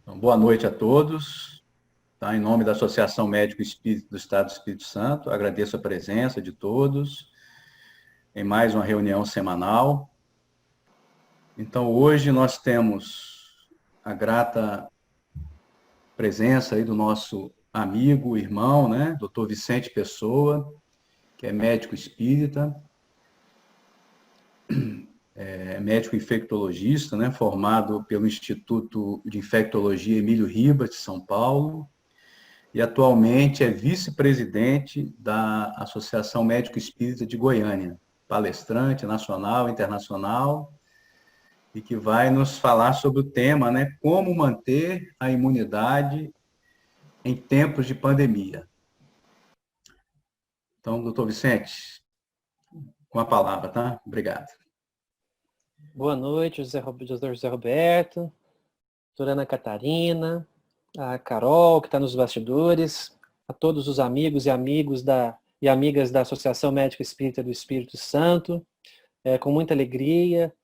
Então, boa noite a todos. Tá? Em nome da Associação Médico Espírita do Estado do Espírito Santo, agradeço a presença de todos em mais uma reunião semanal. Então, hoje nós temos a grata presença aí do nosso amigo, irmão, né, Dr. Vicente Pessoa, que é médico espírita, é médico infectologista, né, formado pelo Instituto de Infectologia Emílio Ribas, de São Paulo, e atualmente é vice-presidente da Associação Médico Espírita de Goiânia, palestrante nacional, internacional, e que vai nos falar sobre o tema, né, como manter a imunidade em tempos de pandemia. Então, doutor Vicente, com a palavra, tá? Obrigado. Boa noite, doutor José Roberto, doutora Ana Catarina, a Carol, que está nos bastidores, a todos os amigos e amigas da Associação Médica Espírita do Espírito Santo. É com muita alegria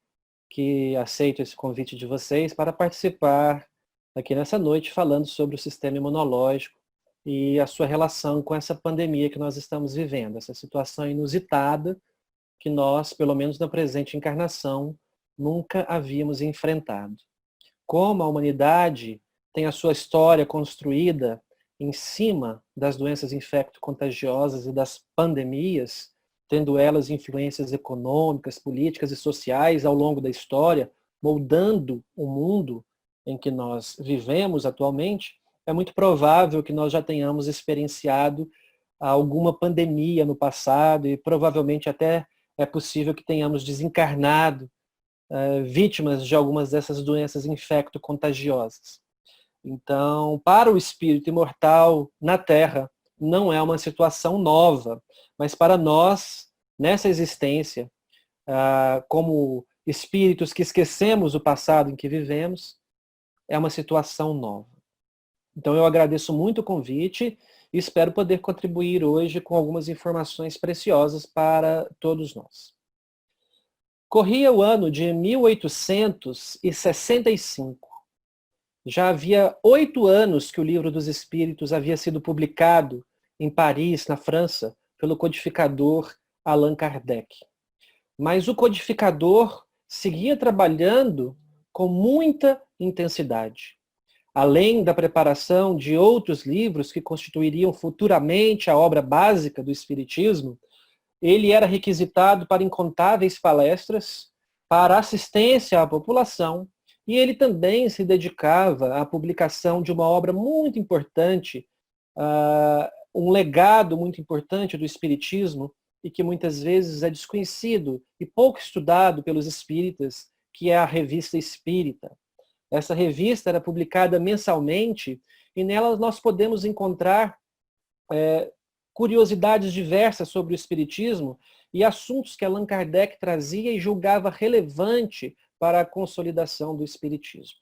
que aceito esse convite de vocês para participar aqui nessa noite falando sobre o sistema imunológico e a sua relação com essa pandemia que nós estamos vivendo, essa situação inusitada que nós, pelo menos na presente encarnação, nunca havíamos enfrentado. Como a humanidade tem a sua história construída em cima das doenças infecto-contagiosas e das pandemias, tendo elas influências econômicas, políticas e sociais ao longo da história, moldando o mundo em que nós vivemos atualmente, é muito provável que nós já tenhamos experienciado alguma pandemia no passado e provavelmente até é possível que tenhamos desencarnado vítimas de algumas dessas doenças infecto-contagiosas. Então, para o espírito imortal na Terra, não é uma situação nova, mas para nós, nessa existência, como espíritos que esquecemos o passado em que vivemos, é uma situação nova. Então, eu agradeço muito o convite e espero poder contribuir hoje com algumas informações preciosas para todos nós. Corria o ano de 1865. Já havia 8 anos que o Livro dos Espíritos havia sido publicado em Paris, na França, pelo codificador Allan Kardec. Mas o codificador seguia trabalhando com muita intensidade. Além da preparação de outros livros que constituiriam futuramente a obra básica do Espiritismo, ele era requisitado para incontáveis palestras, para assistência à população, e ele também se dedicava à publicação de uma obra muito importante, um legado muito importante do Espiritismo, e que muitas vezes é desconhecido e pouco estudado pelos espíritas, que é a Revista Espírita. Essa revista era publicada mensalmente, e nela nós podemos encontrar curiosidades diversas sobre o Espiritismo e assuntos que Allan Kardec trazia e julgava relevante para a consolidação do Espiritismo.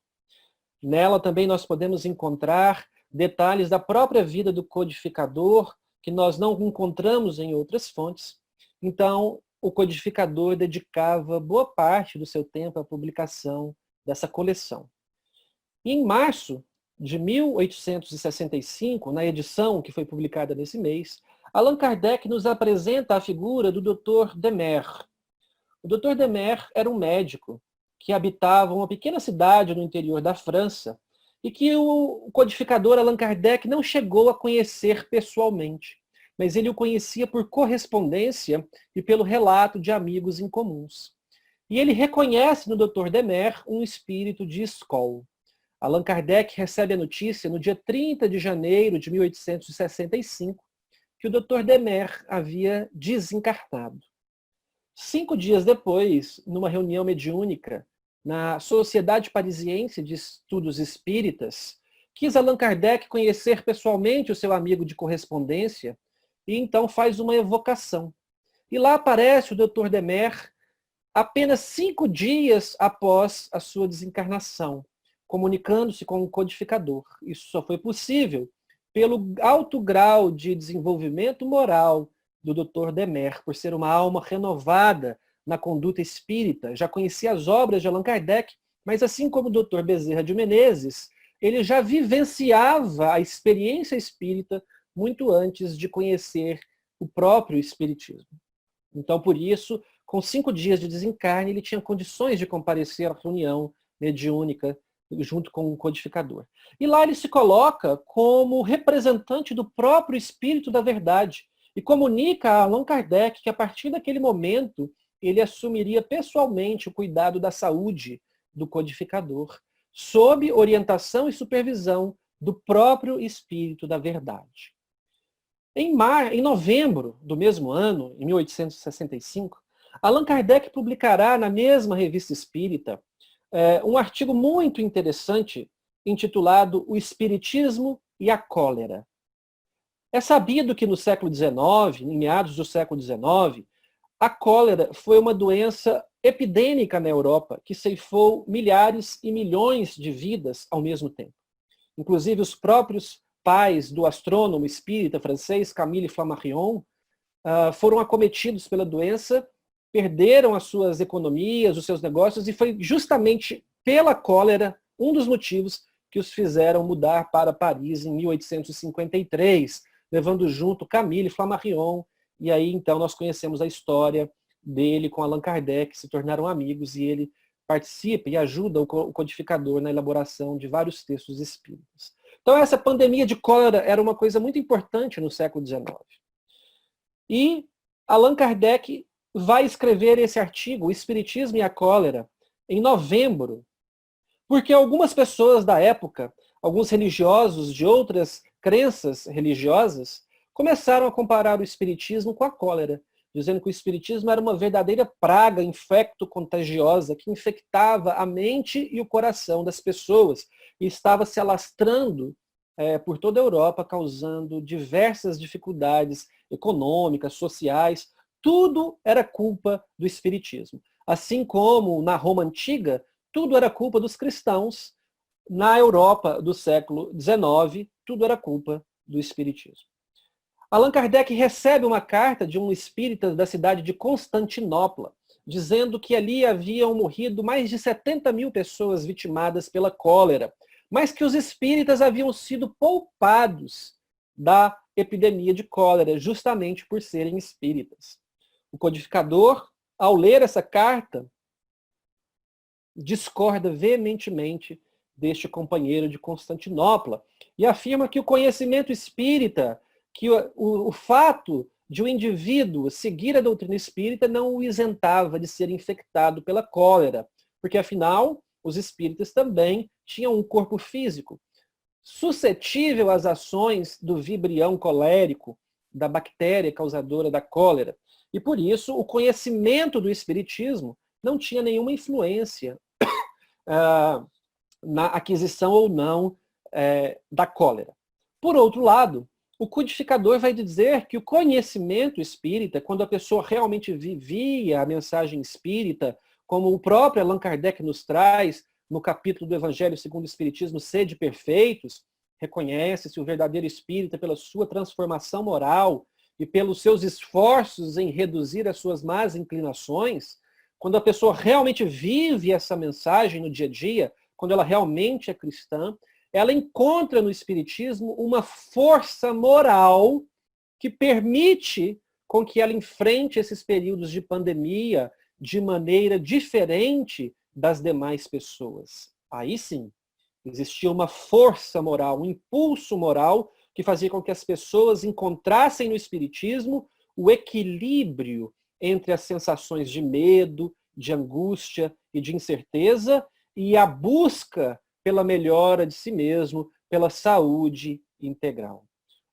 Nela também nós podemos encontrar detalhes da própria vida do codificador, que nós não encontramos em outras fontes. Então, o codificador dedicava boa parte do seu tempo à publicação dessa coleção. E em março de 1865, na edição que foi publicada nesse mês, Allan Kardec nos apresenta a figura do Dr. Demer. O Dr. Demer era um médico que habitava uma pequena cidade no interior da França e que o codificador Allan Kardec não chegou a conhecer pessoalmente, mas ele o conhecia por correspondência e pelo relato de amigos em comuns. E ele reconhece no Dr. Demer um espírito de escola. Allan Kardec recebe a notícia no dia 30 de janeiro de 1865 que o Dr. Demer havia desencarnado. 5 dias depois, numa reunião mediúnica na Sociedade Parisiense de Estudos Espíritas, quis Allan Kardec conhecer pessoalmente o seu amigo de correspondência e então faz uma evocação. E lá aparece o Dr. Demer apenas 5 dias após a sua desencarnação, comunicando-se com o codificador. Isso só foi possível pelo alto grau de desenvolvimento moral do Dr. Demer, por ser uma alma renovada na conduta espírita. Já conhecia as obras de Allan Kardec, mas assim como o Dr. Bezerra de Menezes, ele já vivenciava a experiência espírita muito antes de conhecer o próprio espiritismo. Então, por isso, com 5 dias de desencarne, ele tinha condições de comparecer à reunião mediúnica junto com o codificador. E lá ele se coloca como representante do próprio Espírito da Verdade e comunica a Allan Kardec que a partir daquele momento ele assumiria pessoalmente o cuidado da saúde do codificador, sob orientação e supervisão do próprio Espírito da Verdade. Em novembro do mesmo ano, em 1865, Allan Kardec publicará na mesma Revista Espírita um artigo muito interessante intitulado O Espiritismo e a Cólera. É sabido que no século XIX, em meados do século XIX, a cólera foi uma doença epidêmica na Europa que ceifou milhares e milhões de vidas ao mesmo tempo. Inclusive os próprios pais do astrônomo espírita francês Camille Flammarion foram acometidos pela doença, perderam as suas economias, os seus negócios, e foi justamente pela cólera um dos motivos que os fizeram mudar para Paris em 1853, levando junto Camille Flammarion, e aí então nós conhecemos a história dele com Allan Kardec, se tornaram amigos, e ele participa e ajuda o codificador na elaboração de vários textos espíritas. Então essa pandemia de cólera era uma coisa muito importante no século XIX. E Allan Kardec vai escrever esse artigo, O Espiritismo e a Cólera, em novembro, porque algumas pessoas da época, alguns religiosos de outras crenças religiosas, começaram a comparar o espiritismo com a cólera, dizendo que o espiritismo era uma verdadeira praga infecto-contagiosa que infectava a mente e o coração das pessoas e estava se alastrando por toda a Europa, causando diversas dificuldades econômicas, sociais. Tudo era culpa do espiritismo. Assim como na Roma Antiga, tudo era culpa dos cristãos, na Europa do século XIX, tudo era culpa do espiritismo. Allan Kardec recebe uma carta de um espírita da cidade de Constantinopla, dizendo que ali haviam morrido mais de 70 mil pessoas vitimadas pela cólera, mas que os espíritas haviam sido poupados da epidemia de cólera, justamente por serem espíritas. O codificador, ao ler essa carta, discorda veementemente deste companheiro de Constantinopla e afirma que o conhecimento espírita, que o fato de o indivíduo seguir a doutrina espírita não o isentava de ser infectado pela cólera, porque afinal os espíritas também tinham um corpo físico suscetível às ações do vibrião colérico, da bactéria causadora da cólera. E por isso o conhecimento do espiritismo não tinha nenhuma influência na aquisição ou não da cólera. Por outro lado, o codificador vai dizer que o conhecimento espírita, quando a pessoa realmente vivia a mensagem espírita, como o próprio Allan Kardec nos traz no capítulo do Evangelho segundo o Espiritismo, Sede Perfeitos, reconhece-se o verdadeiro espírita pela sua transformação moral e pelos seus esforços em reduzir as suas más inclinações. Quando a pessoa realmente vive essa mensagem no dia a dia, quando ela realmente é cristã, ela encontra no Espiritismo uma força moral que permite com que ela enfrente esses períodos de pandemia de maneira diferente das demais pessoas. Aí sim, existia uma força moral, um impulso moral que fazia com que as pessoas encontrassem no Espiritismo o equilíbrio entre as sensações de medo, de angústia e de incerteza e a busca pela melhora de si mesmo, pela saúde integral.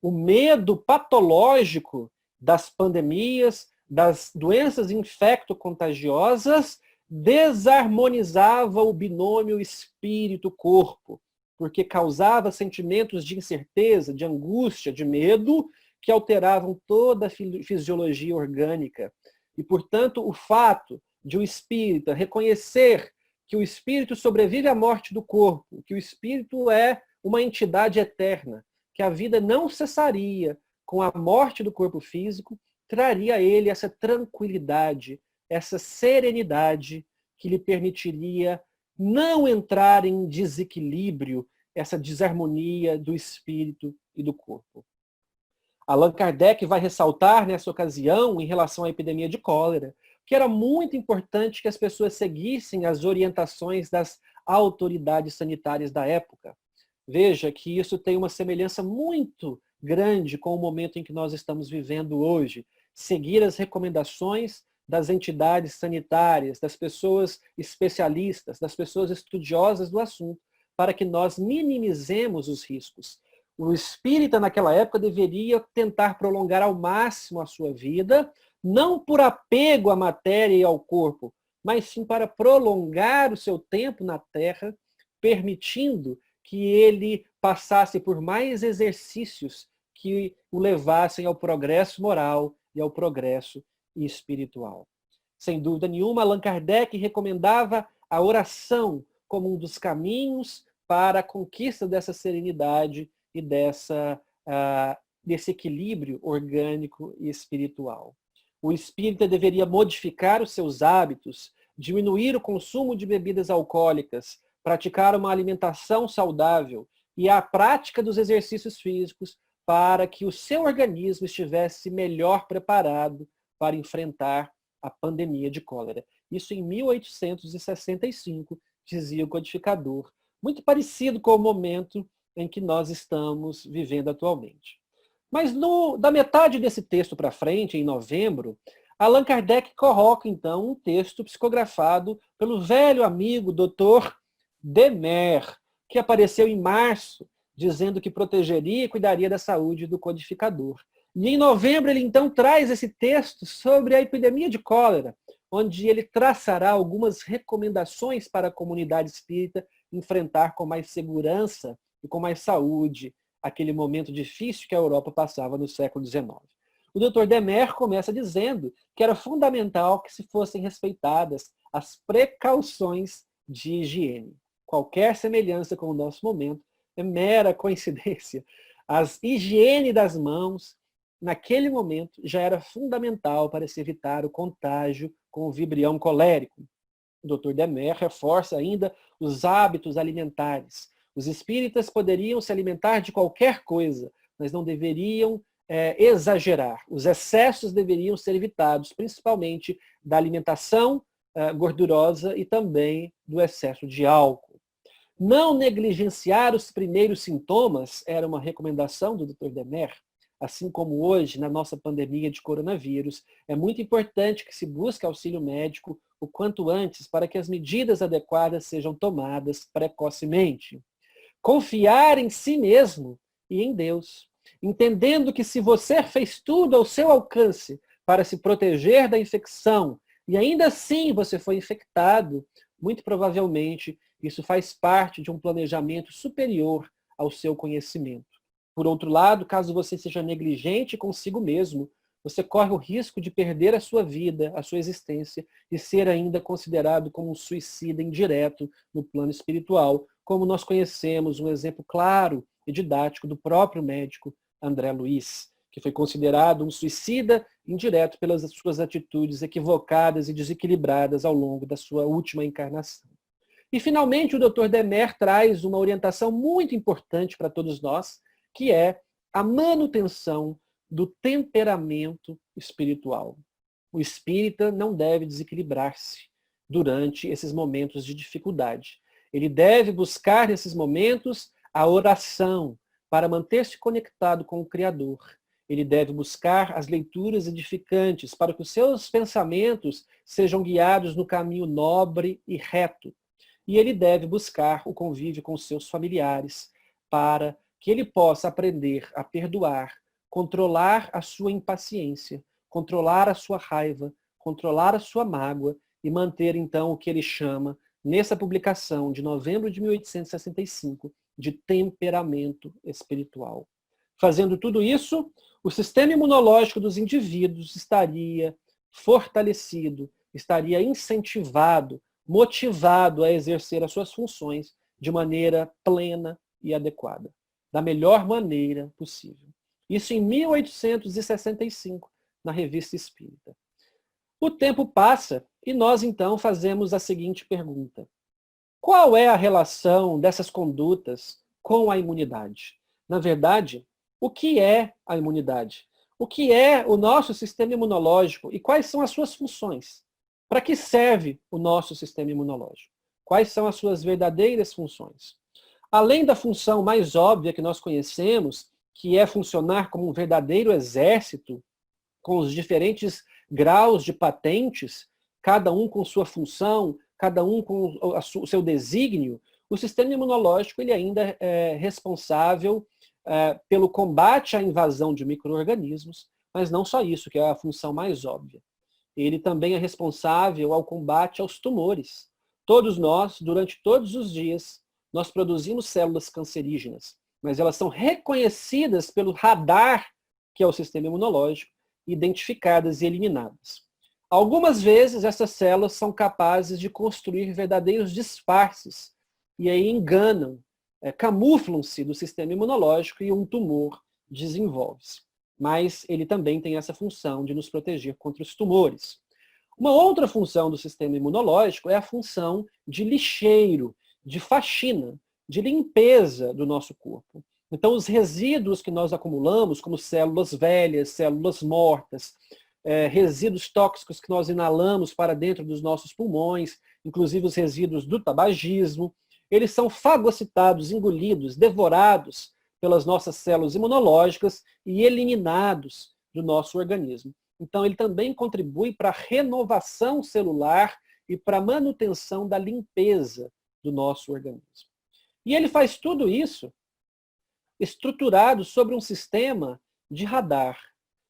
O medo patológico das pandemias, das doenças infecto-contagiosas, desarmonizava o binômio espírito-corpo, porque causava sentimentos de incerteza, de angústia, de medo, que alteravam toda a fisiologia orgânica. E, portanto, o fato de o espírita reconhecer que o espírito sobrevive à morte do corpo, que o espírito é uma entidade eterna, que a vida não cessaria com a morte do corpo físico, traria a ele essa tranquilidade, essa serenidade que lhe permitiria não entrar em desequilíbrio essa desarmonia do espírito e do corpo. Allan Kardec vai ressaltar nessa ocasião, em relação à epidemia de cólera, que era muito importante que as pessoas seguissem as orientações das autoridades sanitárias da época. Veja que isso tem uma semelhança muito grande com o momento em que nós estamos vivendo hoje. Seguir as recomendações das entidades sanitárias, das pessoas especialistas, das pessoas estudiosas do assunto, para que nós minimizemos os riscos. O espírita, naquela época, deveria tentar prolongar ao máximo a sua vida, não por apego à matéria e ao corpo, mas sim para prolongar o seu tempo na Terra, permitindo que ele passasse por mais exercícios que o levassem ao progresso moral e ao progresso espiritual. Sem dúvida nenhuma, Allan Kardec recomendava a oração como um dos caminhos para a conquista dessa serenidade e desse equilíbrio orgânico e espiritual. O espírita deveria modificar os seus hábitos, diminuir o consumo de bebidas alcoólicas, praticar uma alimentação saudável e a prática dos exercícios físicos para que o seu organismo estivesse melhor preparado para enfrentar a pandemia de cólera. Isso em 1865, dizia o codificador, muito parecido com o momento em que nós estamos vivendo atualmente. Mas da metade desse texto para frente, em novembro, Allan Kardec coloca, então, um texto psicografado pelo velho amigo Dr. Demer, que apareceu em março, dizendo que protegeria e cuidaria da saúde do codificador. E em novembro ele então traz esse texto sobre a epidemia de cólera, onde ele traçará algumas recomendações para a comunidade espírita enfrentar com mais segurança e com mais saúde aquele momento difícil que a Europa passava no século XIX. O Dr. Demer começa dizendo que era fundamental que se fossem respeitadas as precauções de higiene. Qualquer semelhança com o nosso momento é mera coincidência. A higiene das mãos, naquele momento, já era fundamental para se evitar o contágio com o vibrião colérico. O Dr. Demer reforça ainda os hábitos alimentares. Os espíritas poderiam se alimentar de qualquer coisa, mas não deveriam exagerar. Os excessos deveriam ser evitados, principalmente da alimentação gordurosa e também do excesso de álcool. Não negligenciar os primeiros sintomas era uma recomendação do Dr. Demer. Assim como hoje, na nossa pandemia de coronavírus, é muito importante que se busque auxílio médico o quanto antes para que as medidas adequadas sejam tomadas precocemente. Confiar em si mesmo e em Deus, entendendo que se você fez tudo ao seu alcance para se proteger da infecção e ainda assim você foi infectado, muito provavelmente isso faz parte de um planejamento superior ao seu conhecimento. Por outro lado, caso você seja negligente consigo mesmo, você corre o risco de perder a sua vida, a sua existência, e ser ainda considerado como um suicida indireto no plano espiritual, como nós conhecemos um exemplo claro e didático do próprio médico André Luiz, que foi considerado um suicida indireto pelas suas atitudes equivocadas e desequilibradas ao longo da sua última encarnação. E, finalmente, o Dr. Demer traz uma orientação muito importante para todos nós, que é a manutenção do temperamento espiritual. O espírita não deve desequilibrar-se durante esses momentos de dificuldade. Ele deve buscar, nesses momentos, a oração para manter-se conectado com o Criador. Ele deve buscar as leituras edificantes para que os seus pensamentos sejam guiados no caminho nobre e reto. E ele deve buscar o convívio com os seus familiares para que ele possa aprender a perdoar, controlar a sua impaciência, controlar a sua raiva, controlar a sua mágoa e manter então o que ele chama, nessa publicação de novembro de 1865, de temperamento espiritual. Fazendo tudo isso, o sistema imunológico dos indivíduos estaria fortalecido, estaria incentivado, motivado a exercer as suas funções de maneira plena e adequada, da melhor maneira possível. Isso em 1865, na Revista Espírita. O tempo passa e nós então fazemos a seguinte pergunta: qual é a relação dessas condutas com a imunidade. Na verdade, o que é a imunidade? O que é o nosso sistema imunológico e quais são as suas funções? Para que serve o nosso sistema imunológico? Quais são as suas verdadeiras funções? Além da função mais óbvia que nós conhecemos, que é funcionar como um verdadeiro exército, com os diferentes graus de patentes, cada um com sua função, cada um com o seu desígnio, o sistema imunológico ele ainda é responsável pelo combate à invasão de micro-organismos, mas não só isso, que é a função mais óbvia. Ele também é responsável ao combate aos tumores. Todos nós, durante todos os dias, nós produzimos células cancerígenas, mas elas são reconhecidas pelo radar, que é o sistema imunológico, identificadas e eliminadas. Algumas vezes essas células são capazes de construir verdadeiros disfarces e aí enganam, camuflam-se do sistema imunológico e um tumor desenvolve-se. Mas ele também tem essa função de nos proteger contra os tumores. Uma outra função do sistema imunológico é a função de lixeiro, de faxina, de limpeza do nosso corpo. Então, os resíduos que nós acumulamos, como células velhas, células mortas, resíduos tóxicos que nós inalamos para dentro dos nossos pulmões, inclusive os resíduos do tabagismo, eles são fagocitados, engolidos, devorados pelas nossas células imunológicas e eliminados do nosso organismo. Então, ele também contribui para a renovação celular e para a manutenção da limpeza do nosso organismo. E ele faz tudo isso estruturado sobre um sistema de radar.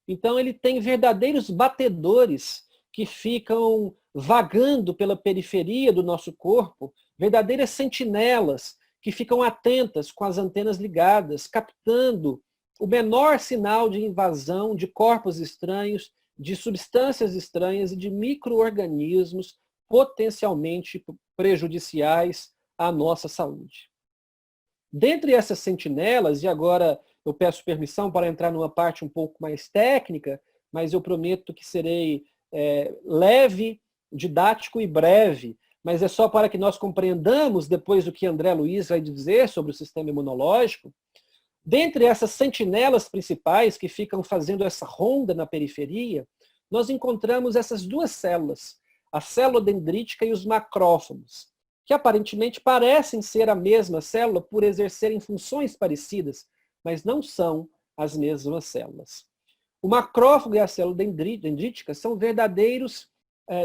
Então, ele tem verdadeiros batedores que ficam vagando pela periferia do nosso corpo, verdadeiras sentinelas que ficam atentas com as antenas ligadas, captando o menor sinal de invasão de corpos estranhos, de substâncias estranhas e de micro-organismos potencialmente prejudiciais à nossa saúde. Dentre essas sentinelas, e agora eu peço permissão para entrar numa parte um pouco mais técnica, mas eu prometo que serei leve, didático e breve, mas é só para que nós compreendamos depois do que André Luiz vai dizer sobre o sistema imunológico. Dentre essas sentinelas principais que ficam fazendo essa ronda na periferia, nós encontramos essas duas células, a célula dendrítica e os macrófagos, que aparentemente parecem ser a mesma célula por exercerem funções parecidas, mas não são as mesmas células. O macrófago e a célula dendrítica são verdadeiros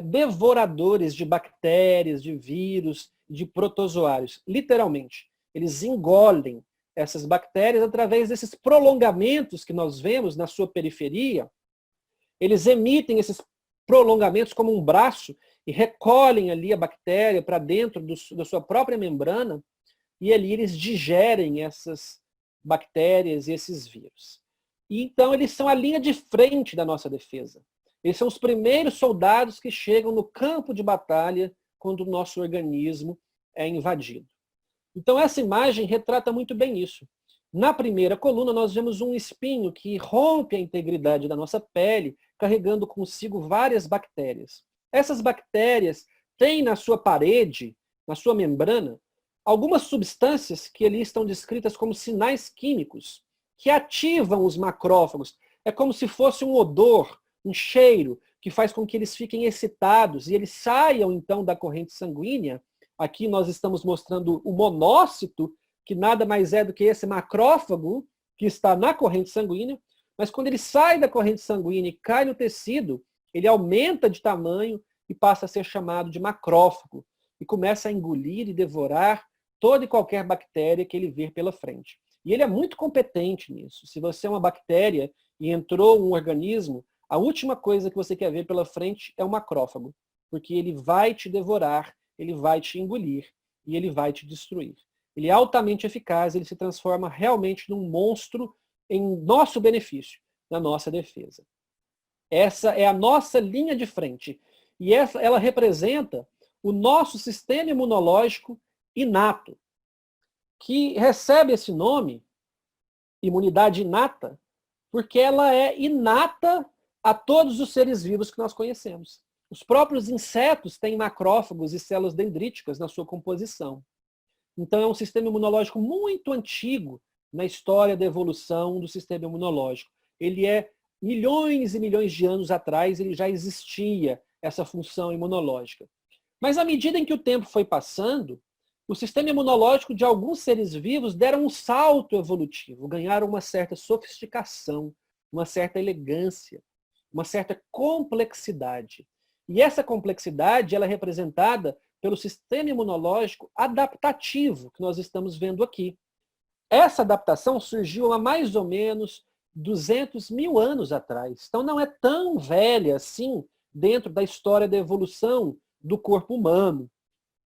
devoradores de bactérias, de vírus, de protozoários. Literalmente, eles engolem essas bactérias através desses prolongamentos que nós vemos na sua periferia. Eles emitem esses prolongamentos como um braço e recolhem ali a bactéria para dentro da sua própria membrana e ali eles digerem essas bactérias e esses vírus. E então eles são a linha de frente da nossa defesa. Eles são os primeiros soldados que chegam no campo de batalha quando o nosso organismo é invadido. Então essa imagem retrata muito bem isso. Na primeira coluna nós vemos um espinho que rompe a integridade da nossa pele, carregando consigo várias bactérias. Essas bactérias têm na sua parede, na sua membrana, algumas substâncias que ali estão descritas como sinais químicos, que ativam os macrófagos. É como se fosse um odor, um cheiro, que faz com que eles fiquem excitados e eles saiam então da corrente sanguínea. Aqui nós estamos mostrando o monócito, que nada mais é do que esse macrófago que está na corrente sanguínea, mas quando ele sai da corrente sanguínea e cai no tecido, ele aumenta de tamanho e passa a ser chamado de macrófago e começa a engolir e devorar toda e qualquer bactéria que ele ver pela frente. E ele é muito competente nisso. Se você é uma bactéria e entrou um organismo, a última coisa que você quer ver pela frente é o macrófago, porque ele vai te devorar, ele vai te engolir e ele vai te destruir. Ele é altamente eficaz, ele se transforma realmente num monstro em nosso benefício, na nossa defesa. Essa é a nossa linha de frente. E ela representa o nosso sistema imunológico inato, que recebe esse nome, imunidade inata, porque ela é inata a todos os seres vivos que nós conhecemos. Os próprios insetos têm macrófagos e células dendríticas na sua composição. Então é um sistema imunológico muito antigo na história da evolução do sistema imunológico. Ele é milhões e milhões de anos atrás, ele já existia essa função imunológica. Mas à medida em que o tempo foi passando, o sistema imunológico de alguns seres vivos deram um salto evolutivo, ganharam uma certa sofisticação, uma certa elegância, uma certa complexidade. E essa complexidade ela é representada pelo sistema imunológico adaptativo que nós estamos vendo aqui. Essa adaptação surgiu há mais ou menos 200 mil anos atrás. Então não é tão velha assim dentro da história da evolução do corpo humano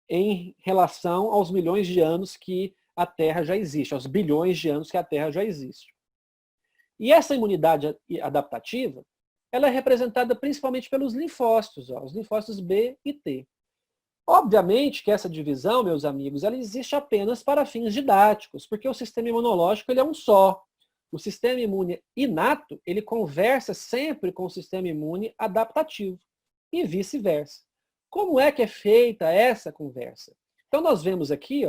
em relação aos milhões de anos que a Terra já existe, aos bilhões de anos que a Terra já existe. E essa imunidade adaptativa, ela é representada principalmente pelos linfócitos, os linfócitos B e T. Obviamente que essa divisão, meus amigos, ela existe apenas para fins didáticos, porque o sistema imunológico ele é um só. O sistema imune inato, ele conversa sempre com o sistema imune adaptativo e vice-versa. Como é que é feita essa conversa? Então nós vemos aqui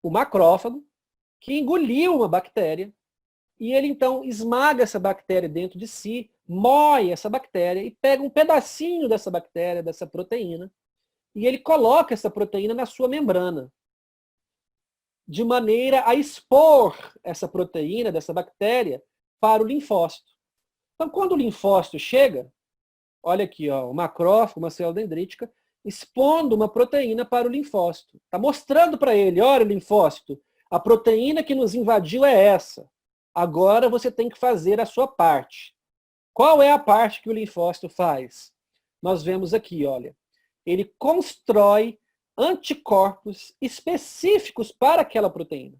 o macrófago que engoliu uma bactéria e ele então esmaga essa bactéria dentro de si, moe essa bactéria e pega um pedacinho dessa bactéria, dessa proteína, e ele coloca essa proteína na sua membrana, de maneira a expor essa proteína dessa bactéria para o linfócito. Então, quando o linfócito chega, olha aqui, o macrófago, uma célula dendrítica, expondo uma proteína para o linfócito. Está mostrando para ele, olha, linfócito, a proteína que nos invadiu é essa. Agora você tem que fazer a sua parte. Qual é a parte que o linfócito faz? Nós vemos aqui, olha. Ele constrói anticorpos específicos para aquela proteína.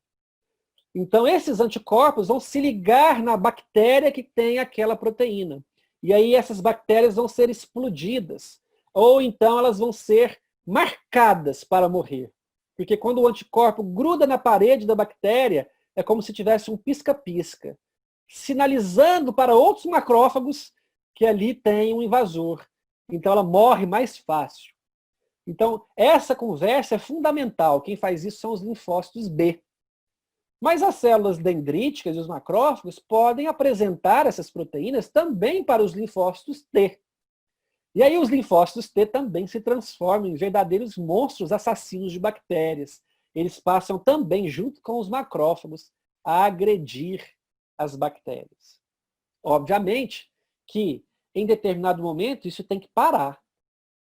Então, esses anticorpos vão se ligar na bactéria que tem aquela proteína. E aí essas bactérias vão ser explodidas. Ou então elas vão ser marcadas para morrer. Porque quando o anticorpo gruda na parede da bactéria, é como se tivesse um pisca-pisca, sinalizando para outros macrófagos que ali tem um invasor. Então ela morre mais fácil. Então, essa conversa é fundamental. Quem faz isso são os linfócitos B. Mas as células dendríticas e os macrófagos podem apresentar essas proteínas também para os linfócitos T. E aí os linfócitos T também se transformam em verdadeiros monstros assassinos de bactérias. Eles passam também, junto com os macrófagos, a agredir as bactérias. Obviamente que, em determinado momento, isso tem que parar.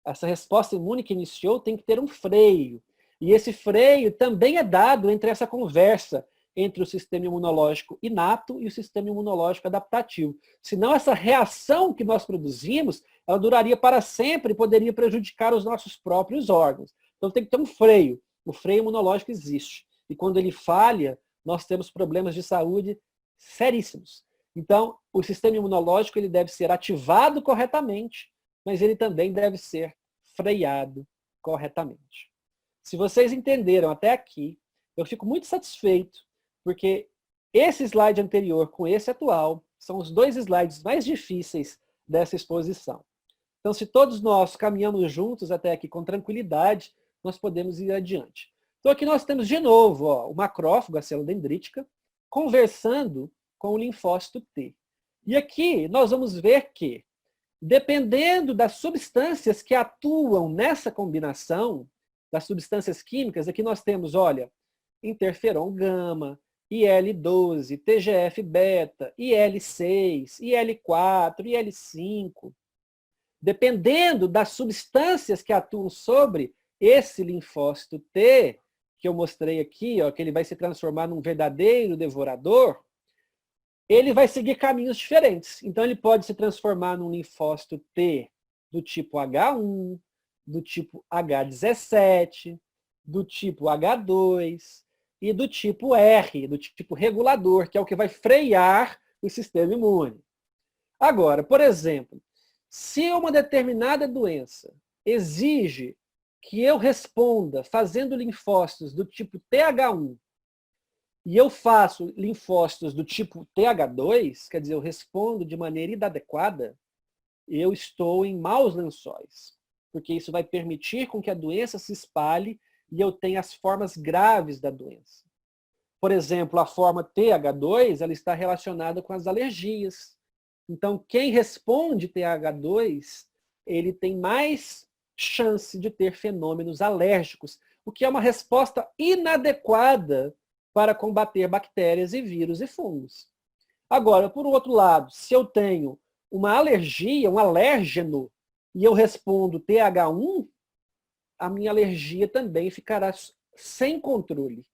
Essa resposta imune que iniciou tem que ter um freio. E esse freio também é dado entre essa conversa entre o sistema imunológico inato e o sistema imunológico adaptativo. Senão essa reação que nós produzimos, ela duraria para sempre e poderia prejudicar os nossos próprios órgãos. Então tem que ter um freio. O freio imunológico existe. E quando ele falha, nós temos problemas de saúde seríssimos. Então, o sistema imunológico ele deve ser ativado corretamente, mas ele também deve ser freado corretamente. Se vocês entenderam até aqui, eu fico muito satisfeito, porque esse slide anterior com esse atual são os dois slides mais difíceis dessa exposição. Então, se todos nós caminhamos juntos até aqui com tranquilidade, nós podemos ir adiante. Então, aqui nós temos de novo o macrófago, a célula dendrítica, conversando com o linfócito T. E aqui nós vamos ver que, dependendo das substâncias que atuam nessa combinação, das substâncias químicas, aqui nós temos, olha, interferon gama, IL-12, TGF-beta, IL-6, IL-4, IL-5. Dependendo das substâncias que atuam sobre esse linfócito T, que eu mostrei aqui, que ele vai se transformar num verdadeiro devorador, ele vai seguir caminhos diferentes. Então, ele pode se transformar num linfócito T do tipo H1, do tipo H17, do tipo H2 e do tipo R, do tipo regulador, que é o que vai frear o sistema imune. Agora, por exemplo, se uma determinada doença exige que eu responda fazendo linfócitos do tipo TH1 e eu faço linfócitos do tipo TH2, quer dizer, eu respondo de maneira inadequada, eu estou em maus lençóis, porque isso vai permitir com que a doença se espalhe e eu tenho as formas graves da doença. Por exemplo, a forma TH2, ela está relacionada com as alergias. Então, quem responde TH2, ele tem mais chance de ter fenômenos alérgicos, o que é uma resposta inadequada para combater bactérias e vírus e fungos. Agora, por outro lado, se eu tenho uma alergia, um alérgeno, e eu respondo TH1, a minha alergia também ficará sem controle.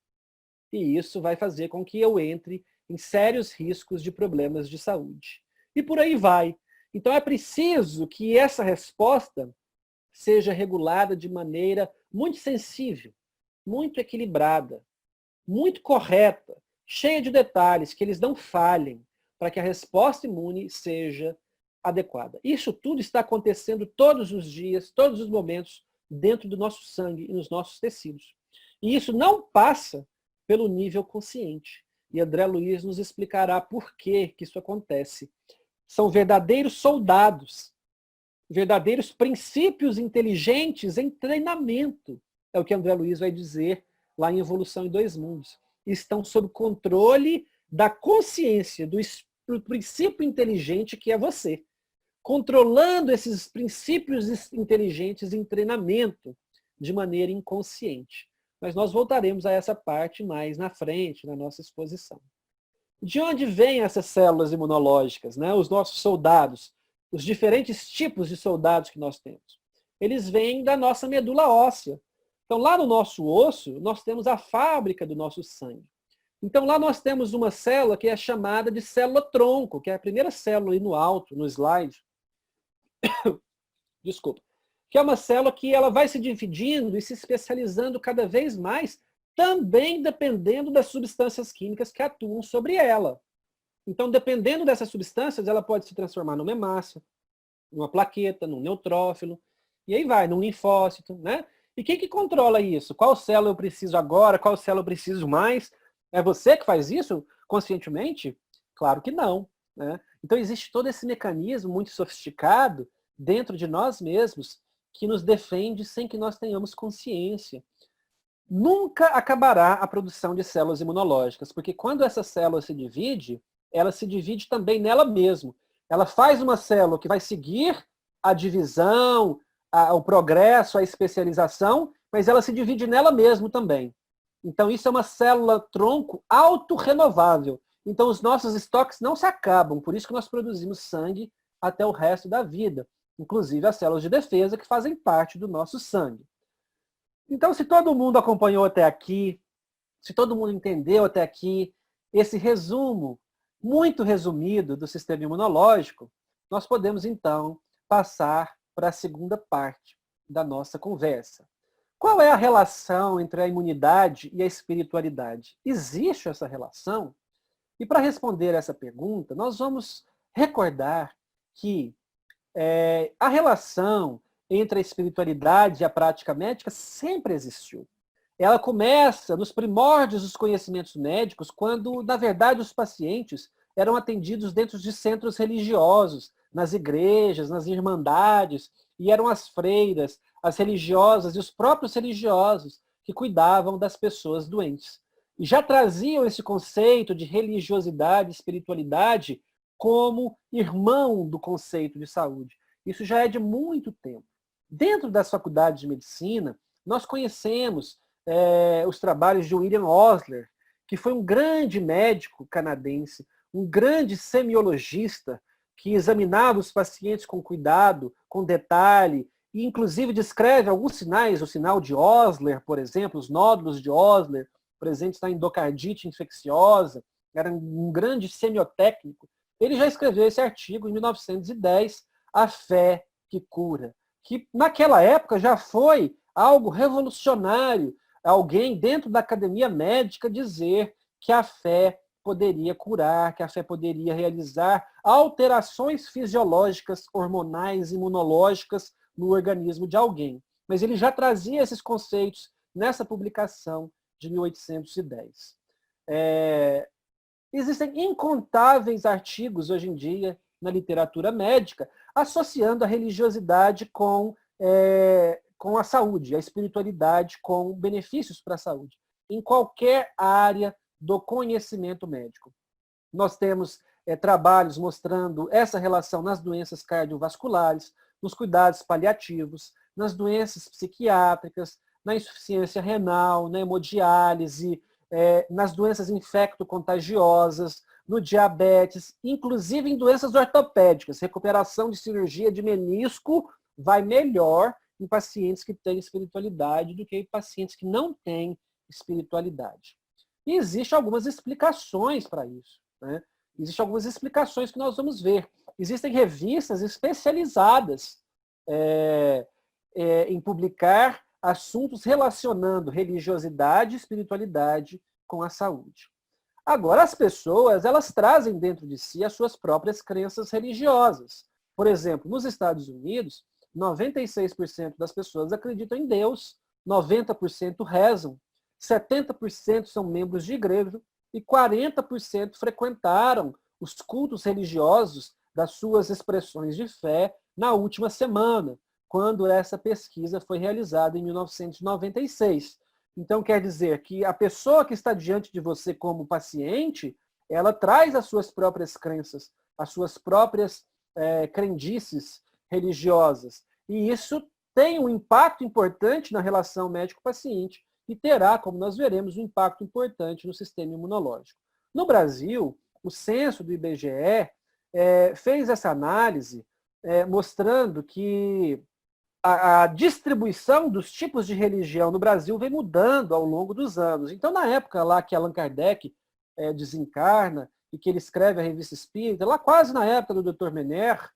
E isso vai fazer com que eu entre em sérios riscos de problemas de saúde. E por aí vai. Então é preciso que essa resposta seja regulada de maneira muito sensível, muito equilibrada, muito correta, cheia de detalhes, que eles não falhem, para que a resposta imune seja adequada. Isso tudo está acontecendo todos os dias, todos os momentos, dentro do nosso sangue e nos nossos tecidos. E isso não passa pelo nível consciente. E André Luiz nos explicará por que isso acontece. São verdadeiros soldados, verdadeiros princípios inteligentes em treinamento. É o que André Luiz vai dizer lá em Evolução em Dois Mundos. Estão sob controle da consciência, do princípio inteligente que é você. Controlando esses princípios inteligentes em treinamento de maneira inconsciente. Mas nós voltaremos a essa parte mais na frente, na nossa exposição. De onde vêm essas células imunológicas, né? Os nossos soldados, os diferentes tipos de soldados que nós temos? Eles vêm da nossa medula óssea. Então, lá no nosso osso, nós temos a fábrica do nosso sangue. Então, lá nós temos uma célula que é chamada de célula-tronco, que é a primeira célula aí no alto, no slide. Desculpa. Que é uma célula que ela vai se dividindo e se especializando cada vez mais, também dependendo das substâncias químicas que atuam sobre ela. Então, dependendo dessas substâncias, ela pode se transformar numa hemácia, numa plaqueta, num neutrófilo, e aí vai, num linfócito, né? E quem que controla isso? Qual célula eu preciso agora? Qual célula eu preciso mais? É você que faz isso conscientemente? Claro que não, né? Então, existe todo esse mecanismo muito sofisticado dentro de nós mesmos que nos defende sem que nós tenhamos consciência. Nunca acabará a produção de células imunológicas, porque quando essa célula se divide, ela se divide também nela mesma. Ela faz uma célula que vai seguir a divisão, o progresso, a especialização, mas ela se divide nela mesma também. Então isso é uma célula-tronco autorrenovável. Então os nossos estoques não se acabam, por isso que nós produzimos sangue até o resto da vida. Inclusive as células de defesa que fazem parte do nosso sangue. Então, se todo mundo acompanhou até aqui, se todo mundo entendeu até aqui esse resumo, muito resumido do sistema imunológico, nós podemos, então, passar para a segunda parte da nossa conversa. Qual é a relação entre a imunidade e a espiritualidade? Existe essa relação? E para responder essa pergunta, nós vamos recordar que a relação entre a espiritualidade e a prática médica sempre existiu. Ela começa nos primórdios dos conhecimentos médicos, quando, na verdade, os pacientes eram atendidos dentro de centros religiosos, nas igrejas, nas irmandades, e eram as freiras, as religiosas e os próprios religiosos que cuidavam das pessoas doentes. E já traziam esse conceito de religiosidade, espiritualidade, como irmão do conceito de saúde. Isso já é de muito tempo. Dentro das faculdades de medicina, nós conhecemos os trabalhos de William Osler, que foi um grande médico canadense, um grande semiologista, que examinava os pacientes com cuidado, com detalhe, e inclusive descreve alguns sinais, o sinal de Osler, por exemplo, os nódulos de Osler, presentes na endocardite infecciosa, era um grande semiotécnico. Ele já escreveu esse artigo em 1910, A Fé que Cura, que naquela época já foi algo revolucionário, alguém dentro da academia médica dizer que a fé poderia curar, que a fé poderia realizar alterações fisiológicas, hormonais, imunológicas no organismo de alguém. Mas ele já trazia esses conceitos nessa publicação de 1810. Existem incontáveis artigos hoje em dia na literatura médica associando a religiosidade com com a saúde, a espiritualidade com benefícios para a saúde, em qualquer área do conhecimento médico. Nós temos trabalhos mostrando essa relação nas doenças cardiovasculares, nos cuidados paliativos, nas doenças psiquiátricas, na insuficiência renal, na hemodiálise, nas doenças infecto-contagiosas, no diabetes, inclusive em doenças ortopédicas. Recuperação de cirurgia de menisco vai melhor em pacientes que têm espiritualidade do que em pacientes que não têm espiritualidade. E existem algumas explicações para isso, né? Existem algumas explicações que nós vamos ver. Existem revistas especializadas em publicar assuntos relacionando religiosidade e espiritualidade com a saúde. Agora, as pessoas, elas trazem dentro de si as suas próprias crenças religiosas. Por exemplo, nos Estados Unidos, 96% das pessoas acreditam em Deus, 90% rezam, 70% são membros de igreja e 40% frequentaram os cultos religiosos das suas expressões de fé na última semana, quando essa pesquisa foi realizada em 1996. Então, quer dizer que a pessoa que está diante de você como paciente, ela traz as suas próprias crenças, as suas próprias crendices religiosas. E isso tem um impacto importante na relação médico-paciente e terá, como nós veremos, um impacto importante no sistema imunológico. No Brasil, o censo do IBGE fez essa análise mostrando que a distribuição dos tipos de religião no Brasil vem mudando ao longo dos anos. Então, na época lá que Allan Kardec desencarna e que ele escreve a Revista Espírita, lá quase na época do Dr. Menner,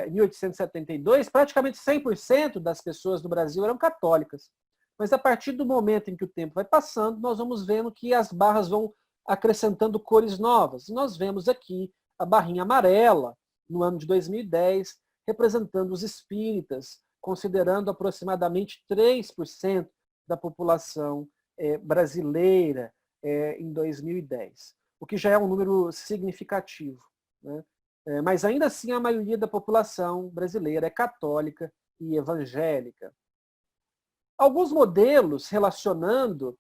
em 1872, praticamente 100% das pessoas no Brasil eram católicas. Mas a partir do momento em que o tempo vai passando, nós vamos vendo que as barras vão acrescentando cores novas. E nós vemos aqui a barrinha amarela, no ano de 2010, representando os espíritas, considerando aproximadamente 3% da população brasileira em 2010, o que já é um número significativo, né? Mas ainda assim a maioria da população brasileira é católica e evangélica. Alguns modelos relacionando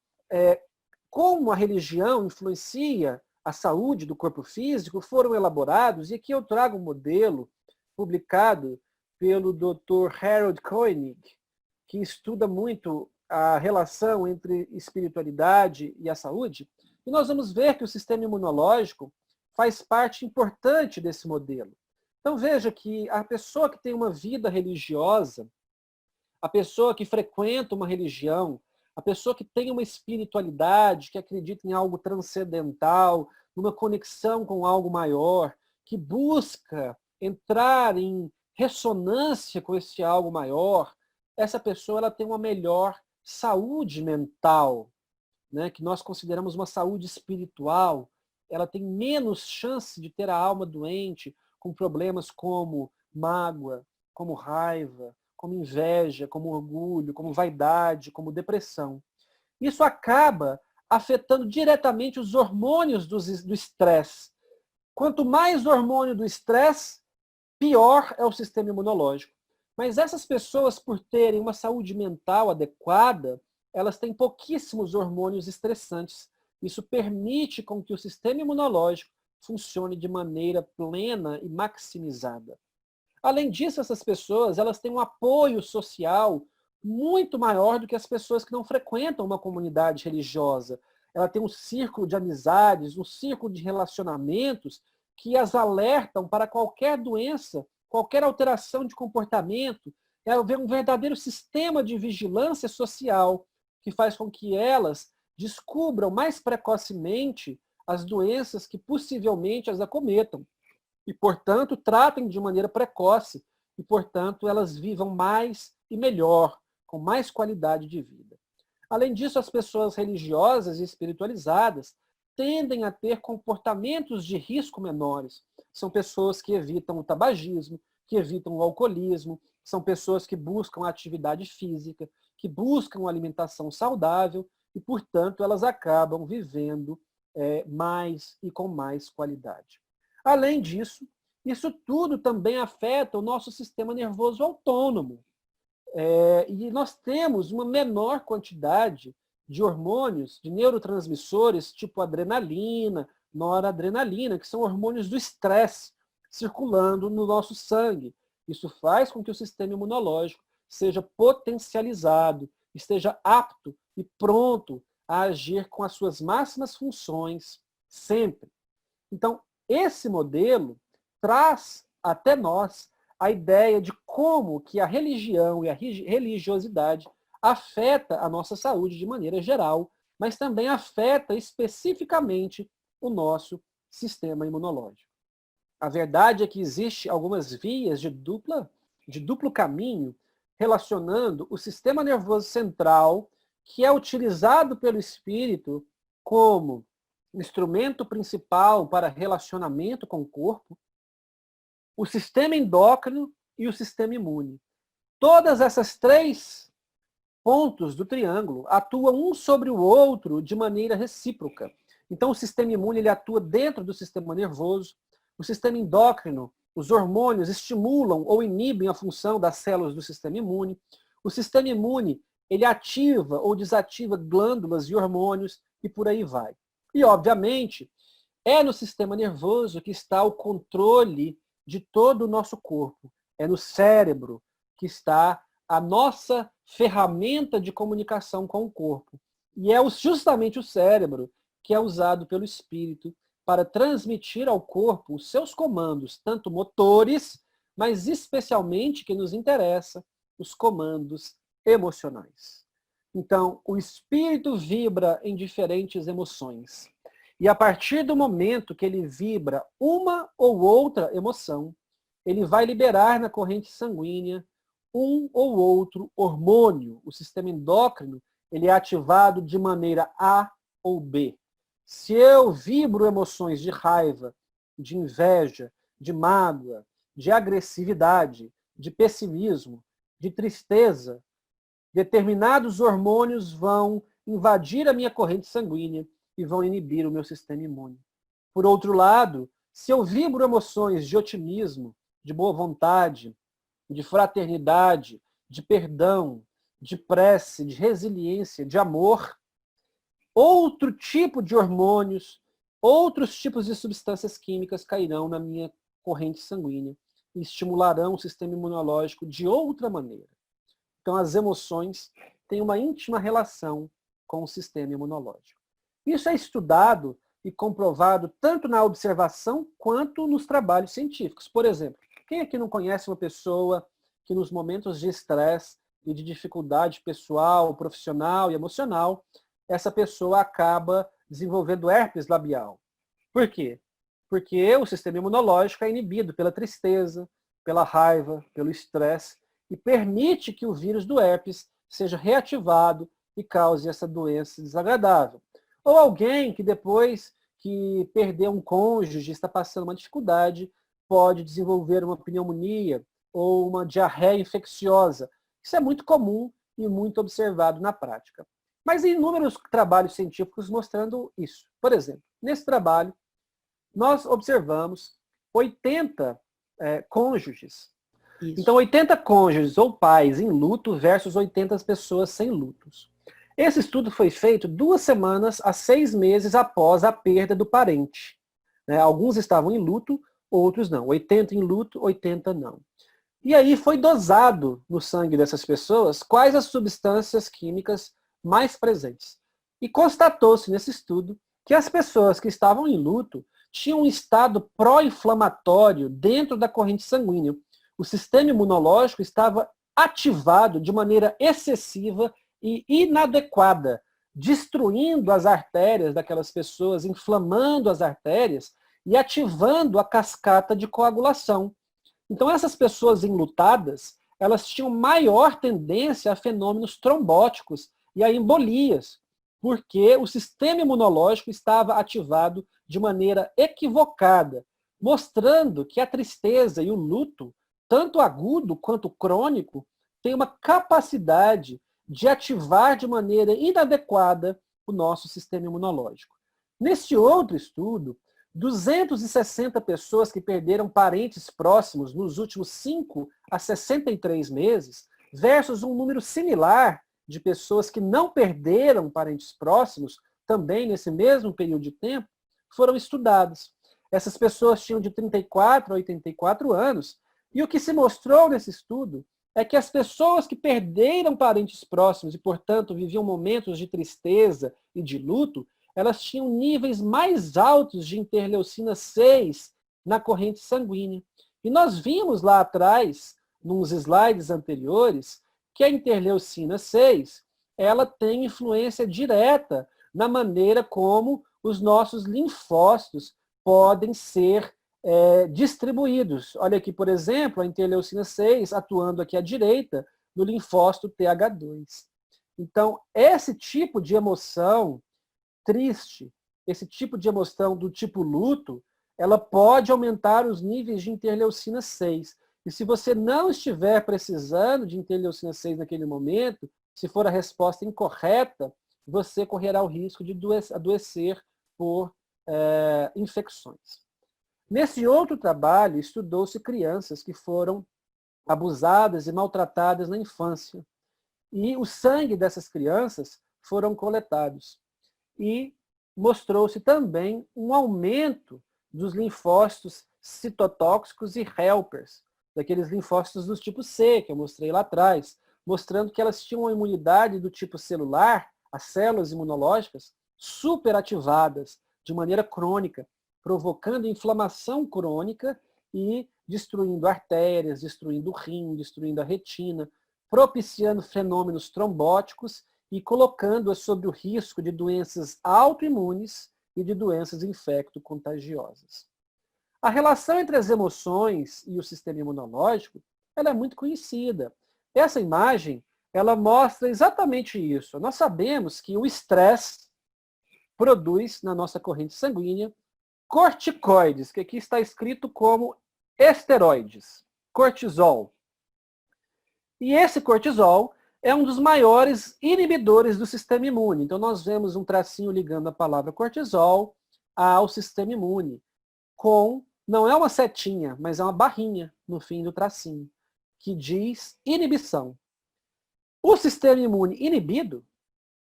como a religião influencia a saúde do corpo físico foram elaborados, e aqui eu trago um modelo publicado pelo Dr. Harold Koenig, que estuda muito a relação entre espiritualidade e a saúde, e nós vamos ver que o sistema imunológico faz parte importante desse modelo. Então veja que a pessoa que tem uma vida religiosa, a pessoa que frequenta uma religião, a pessoa que tem uma espiritualidade, que acredita em algo transcendental, numa conexão com algo maior, que busca entrar em ressonância com esse algo maior, essa pessoa ela tem uma melhor saúde mental, né, que nós consideramos uma saúde espiritual. Ela tem menos chance de ter a alma doente, com problemas como mágoa, como raiva, como inveja, como orgulho, como vaidade, como depressão. Isso acaba afetando diretamente os hormônios do estresse. Quanto mais hormônio do estresse, pior é o sistema imunológico. Mas essas pessoas, por terem uma saúde mental adequada, elas têm pouquíssimos hormônios estressantes. Isso permite com que o sistema imunológico funcione de maneira plena e maximizada. Além disso, essas pessoas elas têm um apoio social muito maior do que as pessoas que não frequentam uma comunidade religiosa. Ela tem um círculo de amizades, um círculo de relacionamentos que as alertam para qualquer doença, qualquer alteração de comportamento. Ela vê um verdadeiro sistema de vigilância social que faz com que elas descubram mais precocemente as doenças que possivelmente as acometam. E, portanto, tratem de maneira precoce e, portanto, elas vivam mais e melhor, com mais qualidade de vida. Além disso, as pessoas religiosas e espiritualizadas tendem a ter comportamentos de risco menores. São pessoas que evitam o tabagismo, que evitam o alcoolismo, são pessoas que buscam a atividade física, que buscam uma alimentação saudável e, portanto, elas acabam vivendo mais e com mais qualidade. Além disso, isso tudo também afeta o nosso sistema nervoso autônomo. E nós temos uma menor quantidade de hormônios, de neurotransmissores, tipo adrenalina, noradrenalina, que são hormônios do estresse, circulando no nosso sangue. Isso faz com que o sistema imunológico seja potencializado, esteja apto e pronto a agir com as suas máximas funções sempre. Então, esse modelo traz até nós a ideia de como que a religião e a religiosidade afeta a nossa saúde de maneira geral, mas também afeta especificamente o nosso sistema imunológico. A verdade é que existe algumas vias de duplo caminho relacionando o sistema nervoso central, que é utilizado pelo espírito como instrumento principal para relacionamento com o corpo, o sistema endócrino e o sistema imune. Todas essas três pontos do triângulo atuam um sobre o outro de maneira recíproca. Então, o sistema imune ele atua dentro do sistema nervoso, o sistema endócrino, os hormônios estimulam ou inibem a função das células do sistema imune, o sistema imune ele ativa ou desativa glândulas e hormônios e por aí vai. E, obviamente, é no sistema nervoso que está o controle de todo o nosso corpo. É no cérebro que está a nossa ferramenta de comunicação com o corpo. E é justamente o cérebro que é usado pelo espírito para transmitir ao corpo os seus comandos, tanto motores, mas especialmente, que nos interessa, os comandos emocionais. Então, o espírito vibra em diferentes emoções. E a partir do momento que ele vibra uma ou outra emoção, ele vai liberar na corrente sanguínea um ou outro hormônio. O sistema endócrino ele é ativado de maneira A ou B. Se eu vibro emoções de raiva, de inveja, de mágoa, de agressividade, de pessimismo, de tristeza, determinados hormônios vão invadir a minha corrente sanguínea e vão inibir o meu sistema imune. Por outro lado, se eu vibro emoções de otimismo, de boa vontade, de fraternidade, de perdão, de prece, de resiliência, de amor, outro tipo de hormônios, outros tipos de substâncias químicas cairão na minha corrente sanguínea e estimularão o sistema imunológico de outra maneira. Então, as emoções têm uma íntima relação com o sistema imunológico. Isso é estudado e comprovado tanto na observação quanto nos trabalhos científicos. Por exemplo, quem aqui não conhece uma pessoa que nos momentos de estresse e de dificuldade pessoal, profissional e emocional, essa pessoa acaba desenvolvendo herpes labial? Por quê? Porque o sistema imunológico é inibido pela tristeza, pela raiva, pelo estresse, e permite que o vírus do herpes seja reativado e cause essa doença desagradável. Ou alguém que depois que perdeu um cônjuge, está passando uma dificuldade, pode desenvolver uma pneumonia ou uma diarreia infecciosa. Isso é muito comum e muito observado na prática. Mas em inúmeros trabalhos científicos mostrando isso. Por exemplo, nesse trabalho, nós observamos 80 cônjuges. Isso. Então, 80 cônjuges ou pais em luto versus 80 pessoas sem lutos. Esse estudo foi feito 2 semanas a 6 meses após a perda do parente. Alguns estavam em luto, outros não. 80 em luto, 80 não. E aí foi dosado no sangue dessas pessoas quais as substâncias químicas mais presentes. E constatou-se nesse estudo que as pessoas que estavam em luto tinham um estado pró-inflamatório dentro da corrente sanguínea. O sistema imunológico estava ativado de maneira excessiva e inadequada, destruindo as artérias daquelas pessoas, inflamando as artérias e ativando a cascata de coagulação. Então, essas pessoas enlutadas, elas tinham maior tendência a fenômenos trombóticos e a embolias, porque o sistema imunológico estava ativado de maneira equivocada, mostrando que a tristeza e o luto, tanto agudo quanto crônico, têm uma capacidade de ativar de maneira inadequada o nosso sistema imunológico. Neste outro estudo, 260 pessoas que perderam parentes próximos nos últimos 5 a 63 meses versus um número similar de pessoas que não perderam parentes próximos, também nesse mesmo período de tempo, foram estudados. Essas pessoas tinham de 34 a 84 anos, e o que se mostrou nesse estudo é que as pessoas que perderam parentes próximos e, portanto, viviam momentos de tristeza e de luto, elas tinham níveis mais altos de interleucina 6 na corrente sanguínea. E nós vimos lá atrás, nos slides anteriores, que a interleucina 6, ela tem influência direta na maneira como os nossos linfócitos podem ser distribuídos. Olha aqui, por exemplo, a interleucina 6 atuando aqui à direita no linfócito TH2. Então, esse tipo de emoção triste, esse tipo de emoção do tipo luto, ela pode aumentar os níveis de interleucina 6. E se você não estiver precisando de interleucina 6 naquele momento, se for a resposta incorreta, você correrá o risco de adoecer por infecções. Nesse outro trabalho, estudou-se crianças que foram abusadas e maltratadas na infância. E o sangue dessas crianças foram coletados. E mostrou-se também um aumento dos linfócitos citotóxicos e helpers, daqueles linfócitos do tipo C, que eu mostrei lá atrás, mostrando que elas tinham uma imunidade do tipo celular, as células imunológicas, superativadas de maneira crônica, provocando inflamação crônica e destruindo artérias, destruindo o rim, destruindo a retina, propiciando fenômenos trombóticos e colocando-as sob o risco de doenças autoimunes e de doenças infecto-contagiosas. A relação entre as emoções e o sistema imunológico, ela é muito conhecida. Essa imagem, ela mostra exatamente isso. Nós sabemos que o estresse produz na nossa corrente sanguínea corticoides, que aqui está escrito como esteroides, cortisol. E esse cortisol é um dos maiores inibidores do sistema imune. Então nós vemos um tracinho ligando a palavra cortisol ao sistema imune, não é uma setinha, mas é uma barrinha no fim do tracinho, que diz inibição. O sistema imune inibido,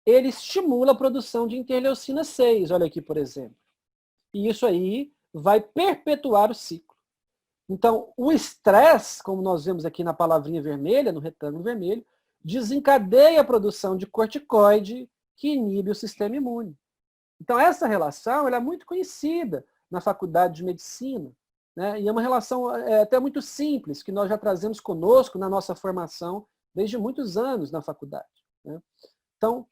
ele estimula a produção de interleucina 6, olha aqui, por exemplo. E isso aí vai perpetuar o ciclo. Então, o estresse, como nós vemos aqui na palavrinha vermelha, no retângulo vermelho, desencadeia a produção de corticoide que inibe o sistema imune. Então, essa relação ela é muito conhecida na faculdade de medicina, né? E é uma relação até muito simples, que nós já trazemos conosco na nossa formação desde muitos anos na faculdade, né? Então,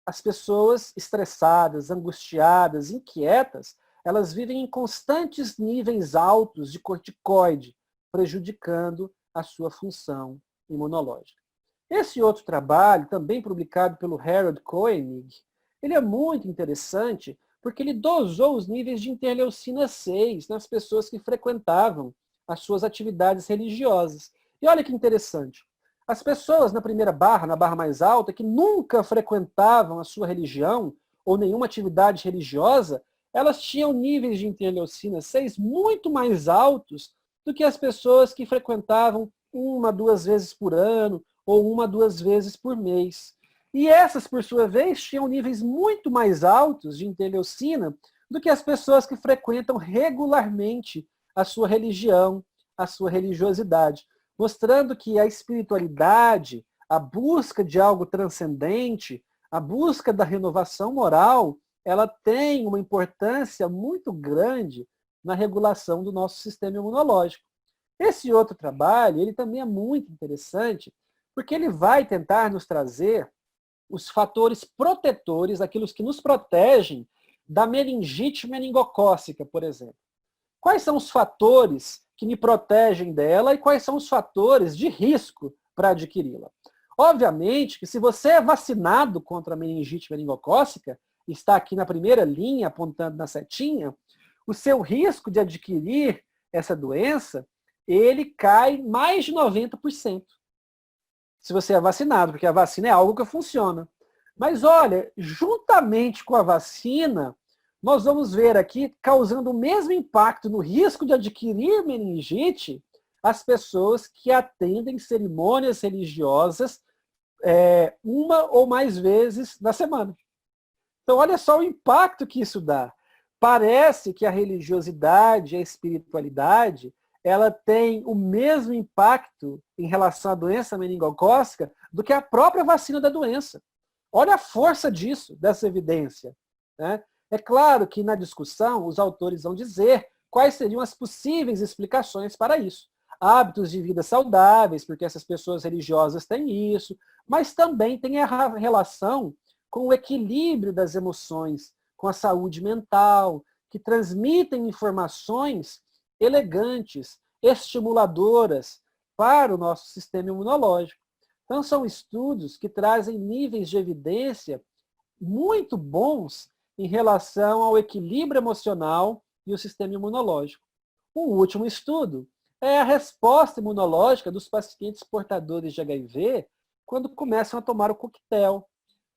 as pessoas estressadas, angustiadas, inquietas, elas vivem em constantes níveis altos de corticoide, prejudicando a sua função imunológica. Esse outro trabalho, também publicado pelo Harold Koenig, ele é muito interessante porque ele dosou os níveis de interleucina 6 nas pessoas que frequentavam as suas atividades religiosas. E olha que interessante. As pessoas na primeira barra, na barra mais alta, que nunca frequentavam a sua religião ou nenhuma atividade religiosa, elas tinham níveis de interleucina 6 muito mais altos do que as pessoas que frequentavam 1, 2 vezes por ano ou 1, 2 vezes por mês. E essas, por sua vez, tinham níveis muito mais altos de interleucina do que as pessoas que frequentam regularmente a sua religião, a sua religiosidade, mostrando que a espiritualidade, a busca de algo transcendente, a busca da renovação moral, ela tem uma importância muito grande na regulação do nosso sistema imunológico. Esse outro trabalho, ele também é muito interessante, porque ele vai tentar nos trazer os fatores protetores, aqueles que nos protegem da meningite meningocócica, por exemplo. Quais são os fatores que me protegem dela e quais são os fatores de risco para adquiri-la? Obviamente que se você é vacinado contra a meningite meningocócica, está aqui na primeira linha, apontando na setinha, o seu risco de adquirir essa doença, ele cai mais de 90%. Se você é vacinado, porque a vacina é algo que funciona. Mas olha, juntamente com a vacina, nós vamos ver aqui, causando o mesmo impacto no risco de adquirir meningite, as pessoas que atendem cerimônias religiosas uma ou mais vezes na semana. Então, olha só o impacto que isso dá. Parece que a religiosidade, a espiritualidade, ela tem o mesmo impacto em relação à doença meningocócica do que a própria vacina da doença. Olha a força disso, dessa evidência, né? É claro que na discussão os autores vão dizer quais seriam as possíveis explicações para isso. Hábitos de vida saudáveis, porque essas pessoas religiosas têm isso, mas também tem a relação com o equilíbrio das emoções, com a saúde mental, que transmitem informações elegantes, estimuladoras para o nosso sistema imunológico. Então, são estudos que trazem níveis de evidência muito bons em relação ao equilíbrio emocional e o sistema imunológico. O último estudo é a resposta imunológica dos pacientes portadores de HIV quando começam a tomar o coquetel.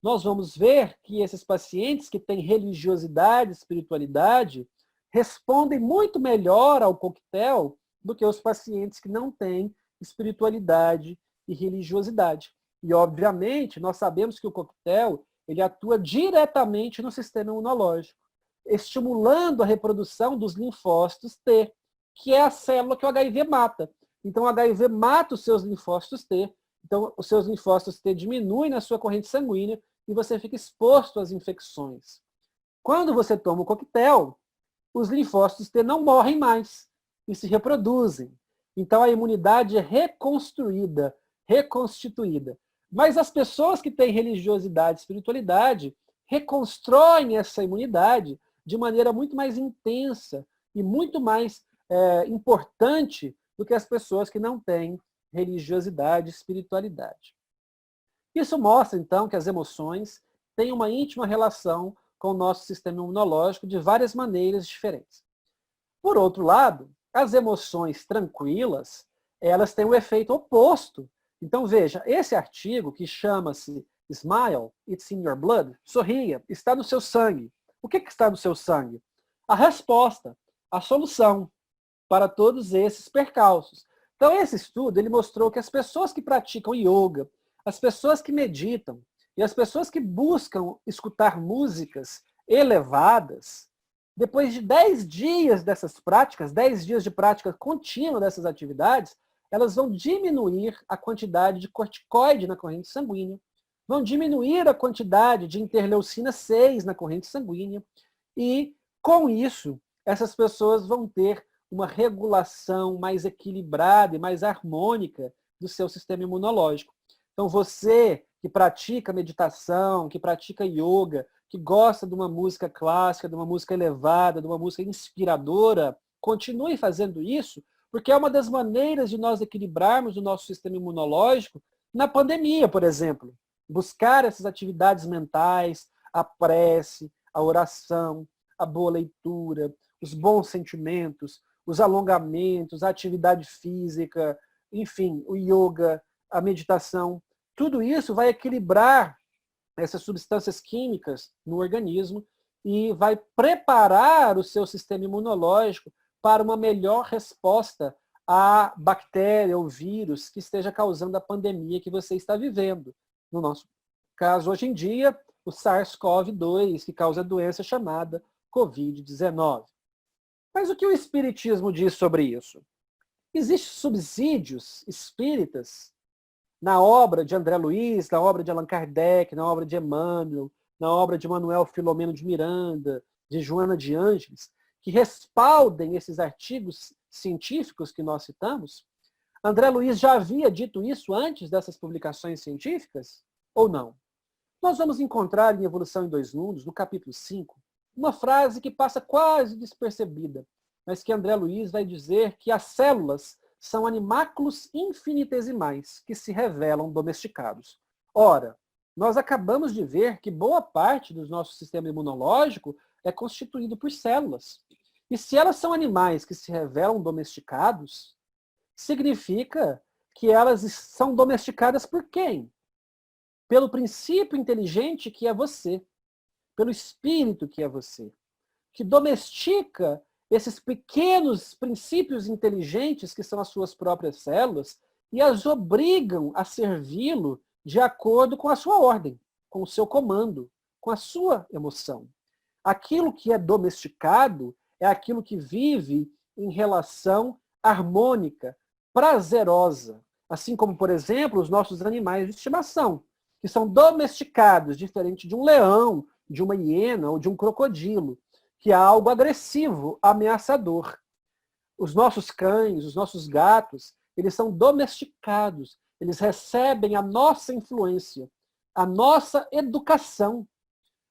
Nós vamos ver que esses pacientes que têm religiosidade, espiritualidade, respondem muito melhor ao coquetel do que os pacientes que não têm espiritualidade e religiosidade. E, obviamente, nós sabemos que o coquetel ele atua diretamente no sistema imunológico, estimulando a reprodução dos linfócitos T, que é a célula que o HIV mata. Então, o HIV mata os seus linfócitos T, então os seus linfócitos T diminuem na sua corrente sanguínea e você fica exposto às infecções. Quando você toma o coquetel, os linfócitos T não morrem mais e se reproduzem. Então, a imunidade é reconstruída, reconstituída. Mas as pessoas que têm religiosidade e espiritualidade reconstroem essa imunidade de maneira muito mais intensa e muito mais importante do que as pessoas que não têm religiosidade e espiritualidade. Isso mostra, então, que as emoções têm uma íntima relação com o nosso sistema imunológico de várias maneiras diferentes. Por outro lado, as emoções tranquilas, elas têm o efeito oposto. Então, veja, esse artigo que chama-se Smile, It's in Your Blood, sorria, está no seu sangue. O que está no seu sangue? A resposta, a solução para todos esses percalços. Então, esse estudo ele mostrou que as pessoas que praticam yoga, as pessoas que meditam e as pessoas que buscam escutar músicas elevadas, depois de 10 dias dessas práticas, 10 dias de prática contínua dessas atividades, elas vão diminuir a quantidade de corticoide na corrente sanguínea, vão diminuir a quantidade de interleucina 6 na corrente sanguínea e, com isso, essas pessoas vão ter uma regulação mais equilibrada e mais harmônica do seu sistema imunológico. Então, você que pratica meditação, que pratica yoga, que gosta de uma música clássica, de uma música elevada, de uma música inspiradora, continue fazendo isso, porque é uma das maneiras de nós equilibrarmos o nosso sistema imunológico na pandemia, por exemplo. Buscar essas atividades mentais, a prece, a oração, a boa leitura, os bons sentimentos, os alongamentos, a atividade física, enfim, o yoga, a meditação, tudo isso vai equilibrar essas substâncias químicas no organismo e vai preparar o seu sistema imunológico para uma melhor resposta à bactéria ou vírus que esteja causando a pandemia que você está vivendo. No nosso caso, hoje em dia, o SARS-CoV-2, que causa a doença chamada Covid-19. Mas o que o Espiritismo diz sobre isso? Existem subsídios espíritas na obra de André Luiz, na obra de Allan Kardec, na obra de Emmanuel, na obra de Manuel Filomeno de Miranda, de Joana de Ângeles, que respaldem esses artigos científicos que nós citamos? André Luiz já havia dito isso antes dessas publicações científicas? Ou não? Nós vamos encontrar em Evolução em Dois Mundos, no capítulo 5, uma frase que passa quase despercebida, mas que André Luiz vai dizer que as células são animáculos infinitesimais que se revelam domesticados. Ora, nós acabamos de ver que boa parte do nosso sistema imunológico é constituído por células. E se elas são animais que se revelam domesticados, significa que elas são domesticadas por quem? Pelo princípio inteligente que é você, pelo espírito que é você, que domestica esses pequenos princípios inteligentes que são as suas próprias células e as obrigam a servi-lo de acordo com a sua ordem, com o seu comando, com a sua emoção. Aquilo que é domesticado é aquilo que vive em relação harmônica, prazerosa. Assim como, por exemplo, os nossos animais de estimação, que são domesticados, diferente de um leão, de uma hiena ou de um crocodilo, que é algo agressivo, ameaçador. Os nossos cães, os nossos gatos, eles são domesticados, eles recebem a nossa influência, a nossa educação.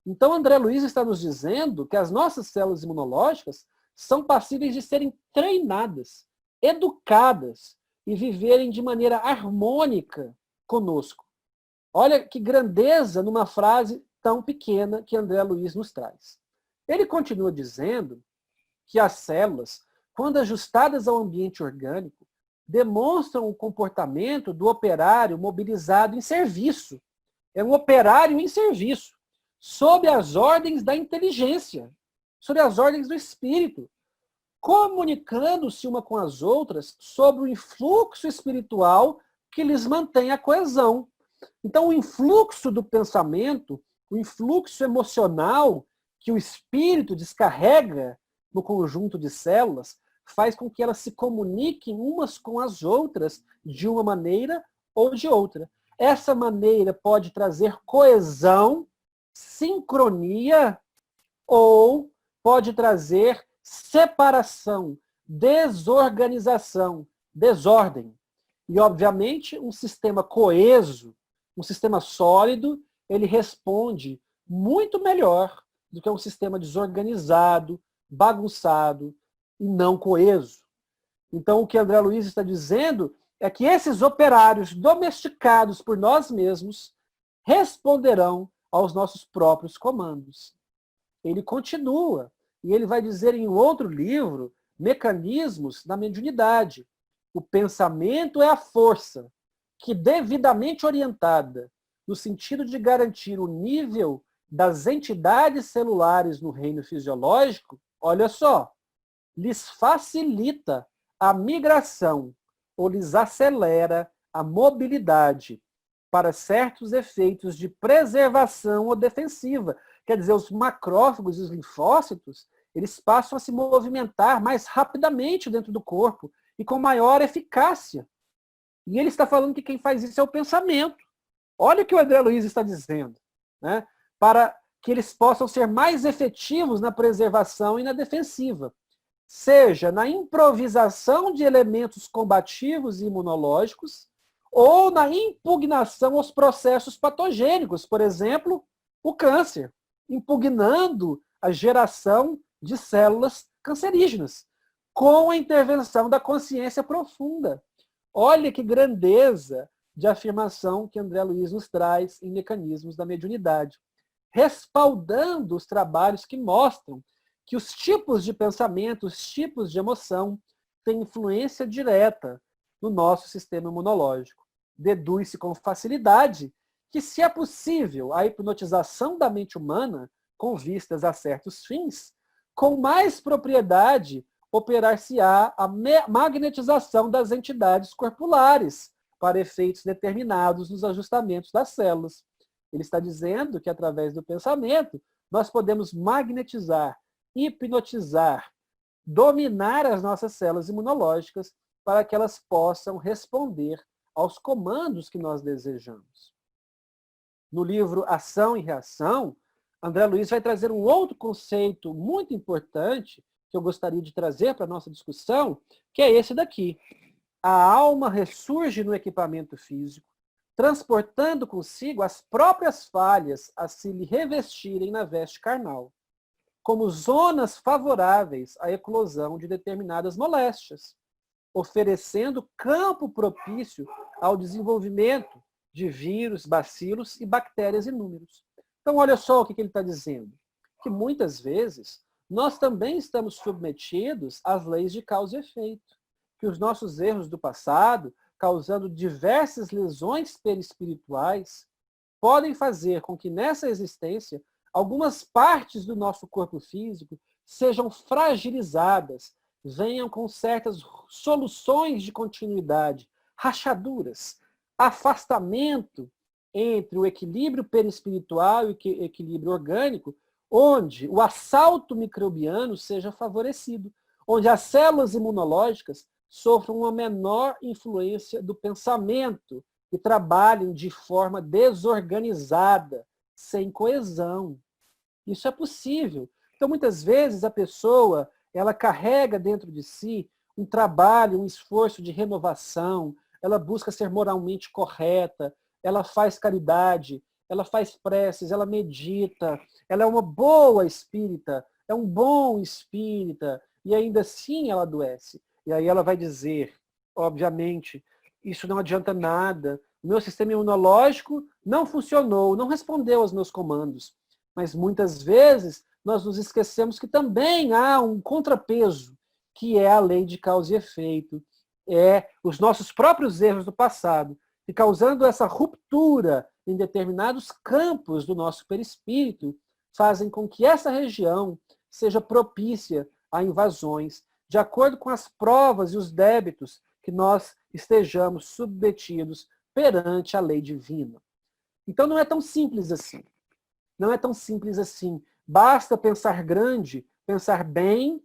Então, André Luiz está nos dizendo que as nossas células imunológicas são passíveis de serem treinadas, educadas e viverem de maneira harmônica conosco. Olha que grandeza numa frase tão pequena que André Luiz nos traz. Ele continua dizendo que as células, quando ajustadas ao ambiente orgânico, demonstram o comportamento do operário mobilizado em serviço. É um operário em serviço, sob as ordens da inteligência, sob as ordens do espírito, comunicando-se uma com as outras sobre o influxo espiritual que lhes mantém a coesão. Então, o influxo do pensamento, o influxo emocional que o espírito descarrega no conjunto de células, faz com que elas se comuniquem umas com as outras de uma maneira ou de outra. Essa maneira pode trazer coesão, sincronia, ou pode trazer separação, desorganização, desordem. E, obviamente, um sistema coeso, um sistema sólido, ele responde muito melhor do que um sistema desorganizado, bagunçado e não coeso. Então, o que André Luiz está dizendo é que esses operários domesticados por nós mesmos responderão aos nossos próprios comandos. Ele continua, e ele vai dizer em outro livro, Mecanismos da Mediunidade. O pensamento é a força que, devidamente orientada, no sentido de garantir o nível das entidades celulares no reino fisiológico, olha só, lhes facilita a migração ou lhes acelera a mobilidade para certos efeitos de preservação ou defensiva. Quer dizer, os macrófagos e os linfócitos, eles passam a se movimentar mais rapidamente dentro do corpo e com maior eficácia. E ele está falando que quem faz isso é o pensamento. Olha o que o André Luiz está dizendo, né? Para que eles possam ser mais efetivos na preservação e na defensiva, seja na improvisação de elementos combativos e imunológicos, ou na impugnação aos processos patogênicos, por exemplo, o câncer, impugnando a geração de células cancerígenas, com a intervenção da consciência profunda. Olha que grandeza de afirmação que André Luiz nos traz em Mecanismos da Mediunidade, respaldando os trabalhos que mostram que os tipos de pensamento, os tipos de emoção, têm influência direta no nosso sistema imunológico. Deduz-se com facilidade que, se é possível a hipnotização da mente humana com vistas a certos fins, com mais propriedade operar-se-á a magnetização das entidades corpulares para efeitos determinados nos ajustamentos das células. Ele está dizendo que, através do pensamento, nós podemos magnetizar, hipnotizar, dominar as nossas células imunológicas para que elas possam responder aos comandos que nós desejamos. No livro Ação e Reação, André Luiz vai trazer um outro conceito muito importante que eu gostaria de trazer para a nossa discussão, que é esse daqui. A alma ressurge no equipamento físico, transportando consigo as próprias falhas a se lhe revestirem na veste carnal, como zonas favoráveis à eclosão de determinadas moléstias, oferecendo campo propício ao desenvolvimento de vírus, bacilos e bactérias inúmeros. Então, olha só o que ele está dizendo, que muitas vezes nós também estamos submetidos às leis de causa e efeito, que os nossos erros do passado, causando diversas lesões perispirituais, podem fazer com que nessa existência algumas partes do nosso corpo físico sejam fragilizadas, venham com certas soluções de continuidade, rachaduras, afastamento entre o equilíbrio perispiritual e o equilíbrio orgânico, onde o assalto microbiano seja favorecido, onde as células imunológicas sofram uma menor influência do pensamento e trabalhem de forma desorganizada, sem coesão. Isso é possível. Então, muitas vezes, a pessoa ela carrega dentro de si um trabalho, um esforço de renovação, ela busca ser moralmente correta, ela faz caridade, ela faz preces, ela medita, ela é uma boa espírita, é um bom espírita, e ainda assim ela adoece. E aí ela vai dizer, obviamente, isso não adianta nada, o meu sistema imunológico não funcionou, não respondeu aos meus comandos. Mas muitas vezes nós nos esquecemos que também há um contrapeso, que é a lei de causa e efeito, é os nossos próprios erros do passado, e causando essa ruptura em determinados campos do nosso perispírito, fazem com que essa região seja propícia a invasões, de acordo com as provas e os débitos que nós estejamos submetidos perante a lei divina. Então não é tão simples assim. Não é tão simples assim. Basta pensar grande, pensar bem,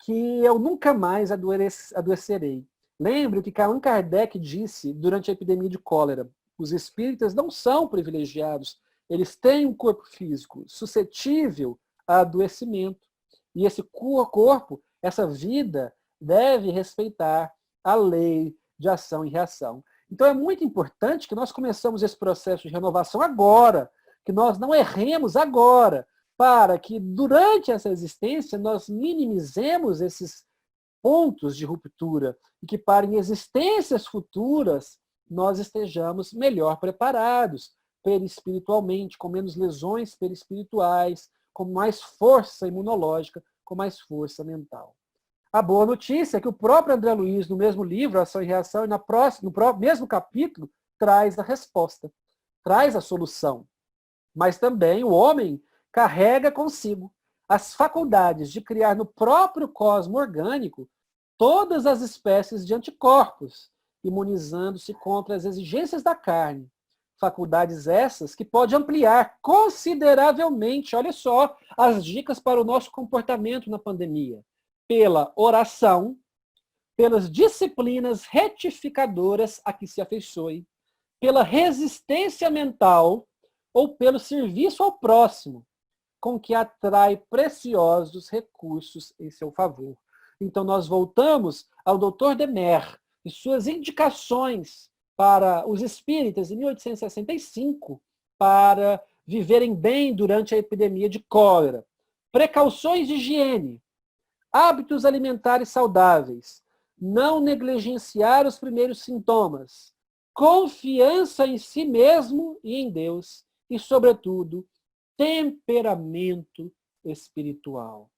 que eu nunca mais adoecerei. Lembre o que Allan Kardec disse durante a epidemia de cólera. Os espíritas não são privilegiados. Eles têm um corpo físico suscetível a adoecimento. E esse corpo, essa vida, deve respeitar a lei de ação e reação. Então é muito importante que nós começamos esse processo de renovação agora, que nós não erremos agora, para que durante essa existência nós minimizemos esses pontos de ruptura e que para em existências futuras nós estejamos melhor preparados perispiritualmente, com menos lesões perispirituais, com mais força imunológica, com mais força mental. A boa notícia é que o próprio André Luiz, no mesmo livro, Ação e Reação, e no mesmo capítulo, traz a resposta, traz a solução. Mas também o homem carrega consigo as faculdades de criar no próprio cosmo orgânico todas as espécies de anticorpos, imunizando-se contra as exigências da carne. Faculdades essas que pode ampliar consideravelmente, olha só, as dicas para o nosso comportamento na pandemia. Pela oração, pelas disciplinas retificadoras a que se afeiçoe, pela resistência mental ou pelo serviço ao próximo, com que atrai preciosos recursos em seu favor. Então nós voltamos ao Dr. Demer e suas indicações para os espíritas em 1865 para viverem bem durante a epidemia de cólera. Precauções de higiene, hábitos alimentares saudáveis, não negligenciar os primeiros sintomas, confiança em si mesmo e em Deus, e, sobretudo, temperamento espiritual.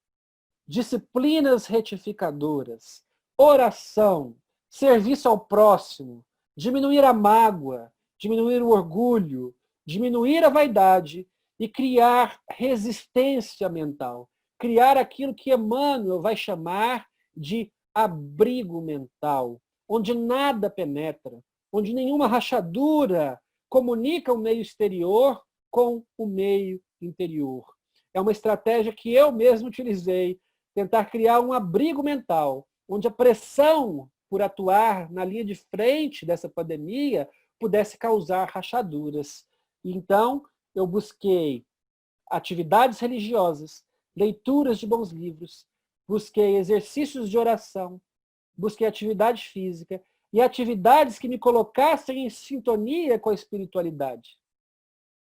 Disciplinas retificadoras, oração, serviço ao próximo, diminuir a mágoa, diminuir o orgulho, diminuir a vaidade e criar resistência mental. Criar aquilo que Emmanuel vai chamar de abrigo mental, onde nada penetra, onde nenhuma rachadura comunica o meio exterior com o meio interior. É uma estratégia que eu mesmo utilizei, tentar criar um abrigo mental, onde a pressão por atuar na linha de frente dessa pandemia pudesse causar rachaduras. Então, eu busquei atividades religiosas, leituras de bons livros, busquei exercícios de oração, busquei atividade física e atividades que me colocassem em sintonia com a espiritualidade,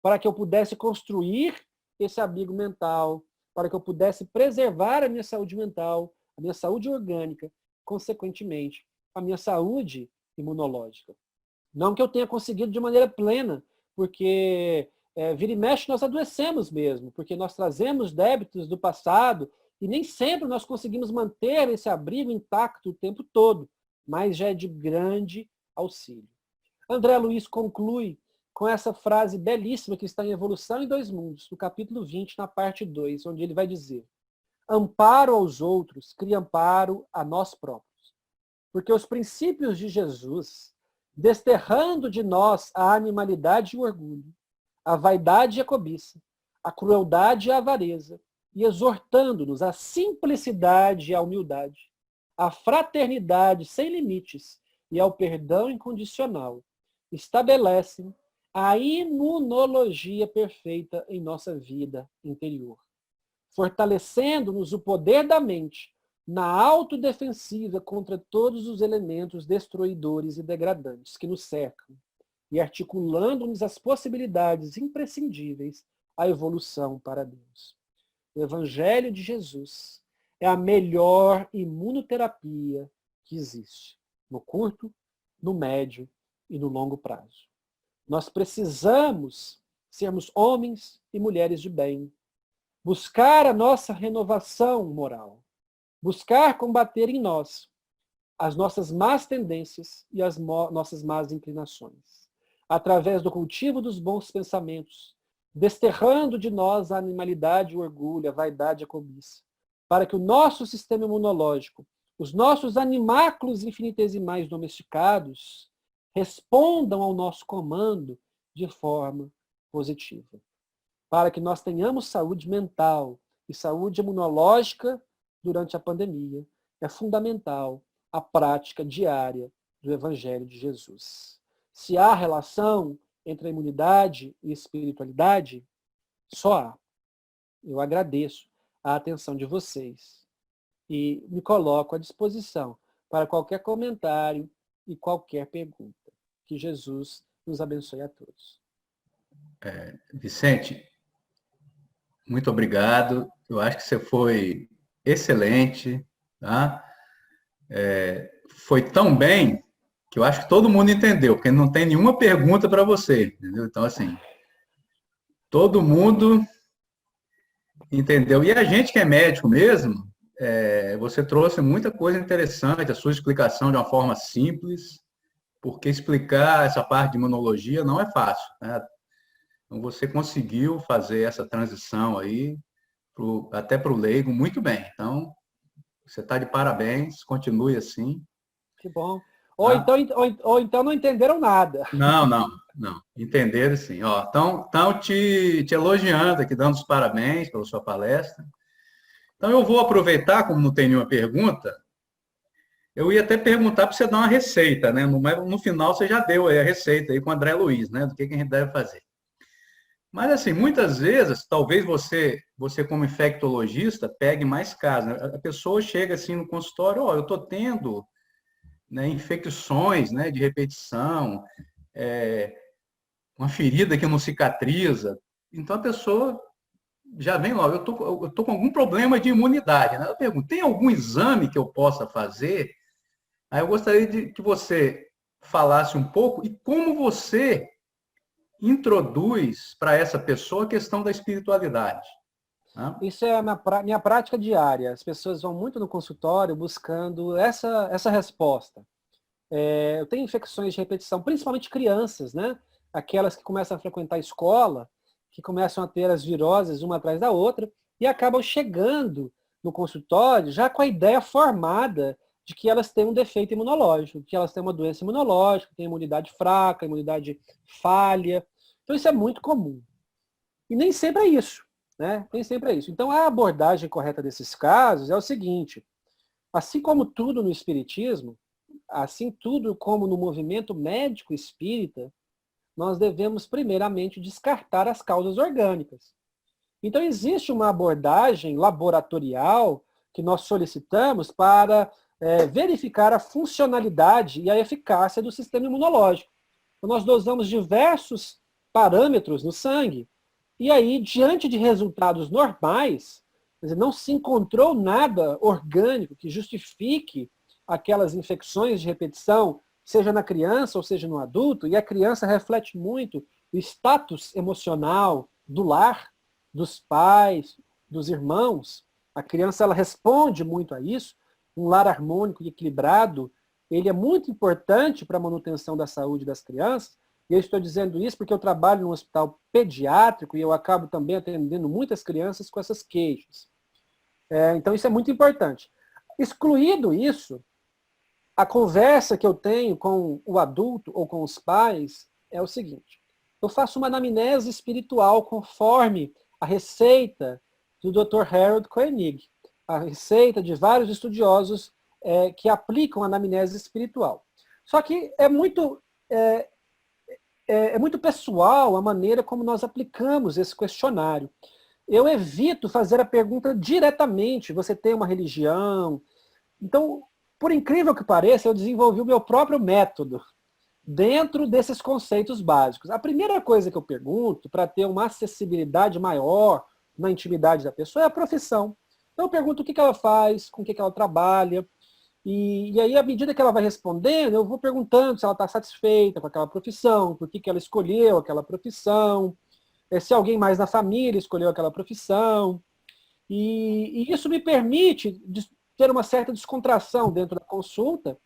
para que eu pudesse construir esse abrigo mental, para que eu pudesse preservar a minha saúde mental, a minha saúde orgânica, consequentemente, a minha saúde imunológica. Não que eu tenha conseguido de maneira plena, porque vira e mexe nós adoecemos mesmo, porque nós trazemos débitos do passado e nem sempre nós conseguimos manter esse abrigo intacto o tempo todo, mas já é de grande auxílio. André Luiz conclui com essa frase belíssima que está em Evolução em Dois Mundos, no capítulo 20, na parte 2, onde ele vai dizer: amparo aos outros, cria amparo a nós próprios. Porque os princípios de Jesus, desterrando de nós a animalidade e o orgulho, a vaidade e a cobiça, a crueldade e a avareza, e exortando-nos à simplicidade e à humildade, à fraternidade sem limites e ao perdão incondicional, estabelecem a imunologia perfeita em nossa vida interior, fortalecendo-nos o poder da mente na autodefensiva contra todos os elementos destruidores e degradantes que nos cercam, e articulando-nos as possibilidades imprescindíveis à evolução para Deus. O Evangelho de Jesus é a melhor imunoterapia que existe, no curto, no médio e no longo prazo. Nós precisamos sermos homens e mulheres de bem, buscar a nossa renovação moral, buscar combater em nós as nossas más tendências e as nossas más inclinações, através do cultivo dos bons pensamentos, desterrando de nós a animalidade, o orgulho, a vaidade e a cobiça, para que o nosso sistema imunológico, os nossos animáculos infinitesimais domesticados, respondam ao nosso comando de forma positiva. Para que nós tenhamos saúde mental e saúde imunológica durante a pandemia, é fundamental a prática diária do Evangelho de Jesus. Se há relação entre a imunidade e a espiritualidade, só há. Eu agradeço a atenção de vocês e me coloco à disposição para qualquer comentário e qualquer pergunta. Que Jesus nos abençoe a todos. Vicente, muito obrigado. Eu acho que você foi excelente, tá? Foi tão bem que eu acho que todo mundo entendeu, porque não tem nenhuma pergunta para você, entendeu? Então, assim, todo mundo entendeu. E a gente que é médico mesmo, você trouxe muita coisa interessante, a sua explicação de uma forma simples, porque explicar essa parte de imunologia não é fácil, né? Então, você conseguiu fazer essa transição aí, até para o leigo, muito bem. Então, você está de parabéns, continue assim. Que bom. Tá? Ou então não entenderam nada. Não. Entenderam sim. Estão te elogiando aqui, dando os parabéns pela sua palestra. Então, eu vou aproveitar, como não tem nenhuma pergunta, eu ia até perguntar para você dar uma receita, né? No final, você já deu aí a receita aí com o André Luiz, né? Do que a gente deve fazer. Mas, assim, muitas vezes, talvez você como infectologista, pegue mais casos, né? A pessoa chega assim no consultório, eu estou tendo, né, infecções, né, de repetição, uma ferida que não cicatriza. Então, a pessoa já vem logo, eu tô com algum problema de imunidade, né? Eu pergunto, tem algum exame que eu possa fazer? Aí eu gostaria de que você falasse um pouco e como você introduz para essa pessoa a questão da espiritualidade. Né? Isso é a minha prática diária. As pessoas vão muito no consultório buscando essa resposta. Eu tenho infecções de repetição, principalmente crianças, né? Aquelas que começam a frequentar a escola, que começam a ter as viroses uma atrás da outra e acabam chegando no consultório já com a ideia formada de que elas têm um defeito imunológico, que elas têm uma doença imunológica, têm imunidade fraca, imunidade falha. Então isso é muito comum. E nem sempre é isso, né? Nem sempre é isso. Então a abordagem correta desses casos é o seguinte: assim como tudo no espiritismo, assim tudo como no movimento médico espírita, nós devemos primeiramente descartar as causas orgânicas. Então existe uma abordagem laboratorial que nós solicitamos para verificar a funcionalidade e a eficácia do sistema imunológico. Então, nós dosamos diversos parâmetros no sangue. E aí, diante de resultados normais, quer dizer, não se encontrou nada orgânico que justifique aquelas infecções de repetição, seja na criança ou seja no adulto, e a criança reflete muito o status emocional do lar, dos pais, dos irmãos. A criança ela responde muito a isso. Um lar harmônico e equilibrado, ele é muito importante para a manutenção da saúde das crianças. E eu estou dizendo isso porque eu trabalho num hospital pediátrico e eu acabo também atendendo muitas crianças com essas queixas. Então, isso é muito importante. Excluído isso, a conversa que eu tenho com o adulto ou com os pais é o seguinte: eu faço uma anamnese espiritual conforme a receita do Dr. Harold Koenig, a receita de vários estudiosos que aplicam a anamnese espiritual. Só que é muito pessoal a maneira como nós aplicamos esse questionário. Eu evito fazer a pergunta diretamente: você tem uma religião? Então, por incrível que pareça, eu desenvolvi o meu próprio método dentro desses conceitos básicos. A primeira coisa que eu pergunto, para ter uma acessibilidade maior na intimidade da pessoa, é a profissão. Então, eu pergunto o que ela faz, com o que ela trabalha, e aí, à medida que ela vai respondendo, eu vou perguntando se ela está satisfeita com aquela profissão, por que ela escolheu aquela profissão, se alguém mais na família escolheu aquela profissão. E isso me permite ter uma certa descontração dentro da consulta,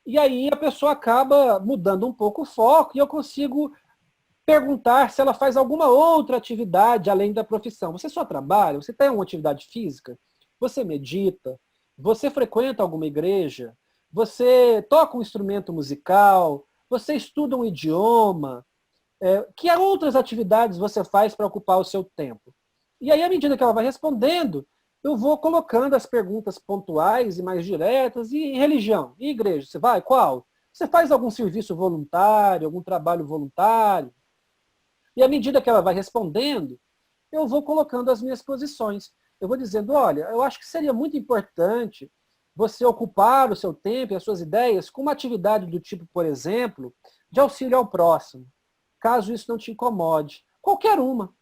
e aí a pessoa acaba mudando um pouco o foco e eu consigo perguntar se ela faz alguma outra atividade além da profissão. Você só trabalha? Você tem uma atividade física? Você medita? Você frequenta alguma igreja? Você toca um instrumento musical? Você estuda um idioma? Que outras atividades você faz para ocupar o seu tempo? E aí, à medida que ela vai respondendo, eu vou colocando as perguntas pontuais e mais diretas. E religião? E igreja? Você vai? Qual? Você faz algum serviço voluntário, algum trabalho voluntário? E à medida que ela vai respondendo, eu vou colocando as minhas posições. Eu vou dizendo: olha, eu acho que seria muito importante você ocupar o seu tempo e as suas ideias com uma atividade do tipo, por exemplo, de auxílio ao próximo, caso isso não te incomode. Qualquer uma.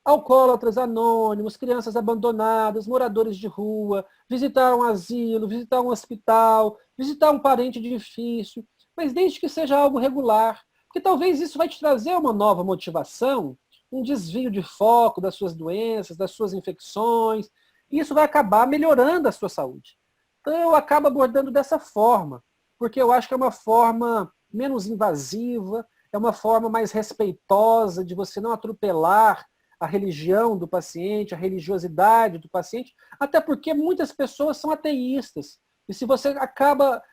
Alcoólatras anônimos, crianças abandonadas, moradores de rua, visitar um asilo, visitar um hospital, visitar um parente difícil, mas desde que seja algo regular, porque talvez isso vai te trazer uma nova motivação, um desvio de foco das suas doenças, das suas infecções, e isso vai acabar melhorando a sua saúde. Então eu acabo abordando dessa forma, porque eu acho que é uma forma menos invasiva, é uma forma mais respeitosa de você não atropelar a religião do paciente, a religiosidade do paciente, até porque muitas pessoas são ateístas. E se você acaba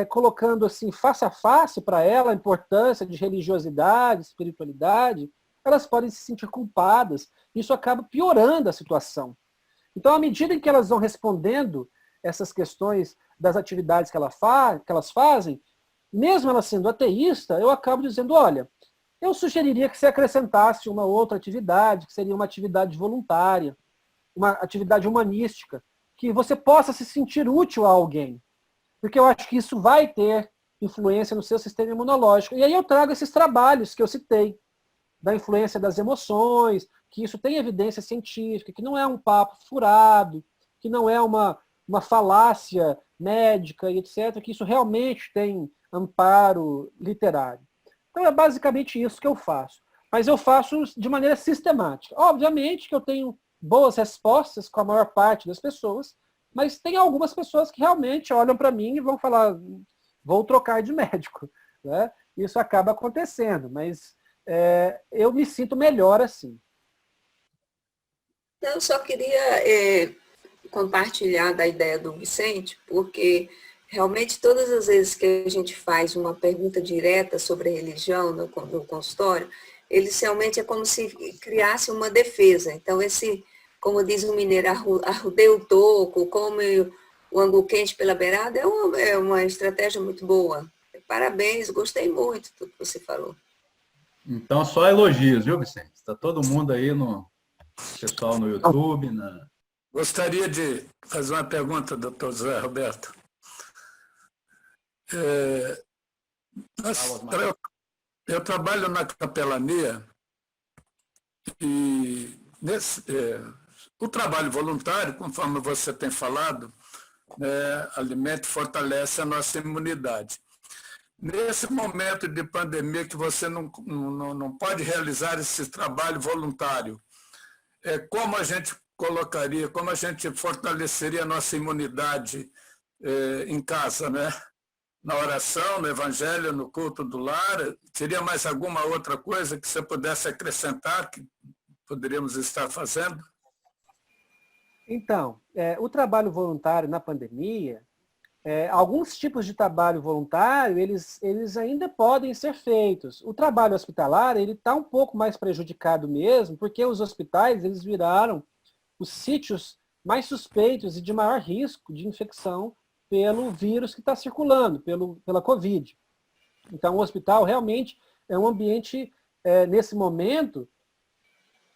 colocando assim face a face para ela a importância de religiosidade, espiritualidade, elas podem se sentir culpadas. Isso acaba piorando a situação. Então, à medida em que elas vão respondendo essas questões das atividades que elas fazem, mesmo ela sendo ateísta, eu acabo dizendo: olha, eu sugeriria que você acrescentasse uma outra atividade, que seria uma atividade voluntária, uma atividade humanística, que você possa se sentir útil a alguém. Porque eu acho que isso vai ter influência no seu sistema imunológico. E aí eu trago esses trabalhos que eu citei, da influência das emoções, que isso tem evidência científica, que não é um papo furado, que não é uma falácia médica e etc., que isso realmente tem amparo literário. Então é basicamente isso que eu faço. Mas eu faço de maneira sistemática. Obviamente que eu tenho boas respostas com a maior parte das pessoas, mas tem algumas pessoas que realmente olham para mim e vão falar: vou trocar de médico. Né? Isso acaba acontecendo, mas eu me sinto melhor assim. Eu só queria compartilhar da ideia do Vicente, porque realmente todas as vezes que a gente faz uma pergunta direta sobre a religião no consultório, eles realmente é como se criasse uma defesa. Então, como diz o mineiro, arrudei o toco, come o angu quente pela beirada, é uma estratégia muito boa. Parabéns, gostei muito do que você falou. Então, só elogios, viu, Vicente? Está todo mundo aí, pessoal no YouTube. Gostaria de fazer uma pergunta, doutor José Roberto. Eu trabalho na capelania e o trabalho voluntário, conforme você tem falado, alimenta e fortalece a nossa imunidade. Nesse momento de pandemia que você não pode realizar esse trabalho voluntário, como a gente colocaria, como a gente fortaleceria a nossa imunidade em casa, né? Na oração, no evangelho, no culto do lar? Seria mais alguma outra coisa que você pudesse acrescentar que poderíamos estar fazendo? Então, o trabalho voluntário na pandemia, alguns tipos de trabalho voluntário, eles ainda podem ser feitos. O trabalho hospitalar, ele está um pouco mais prejudicado mesmo, porque os hospitais, eles viraram os sítios mais suspeitos e de maior risco de infecção pelo vírus que está circulando, pela Covid. Então, o hospital realmente é um ambiente, nesse momento,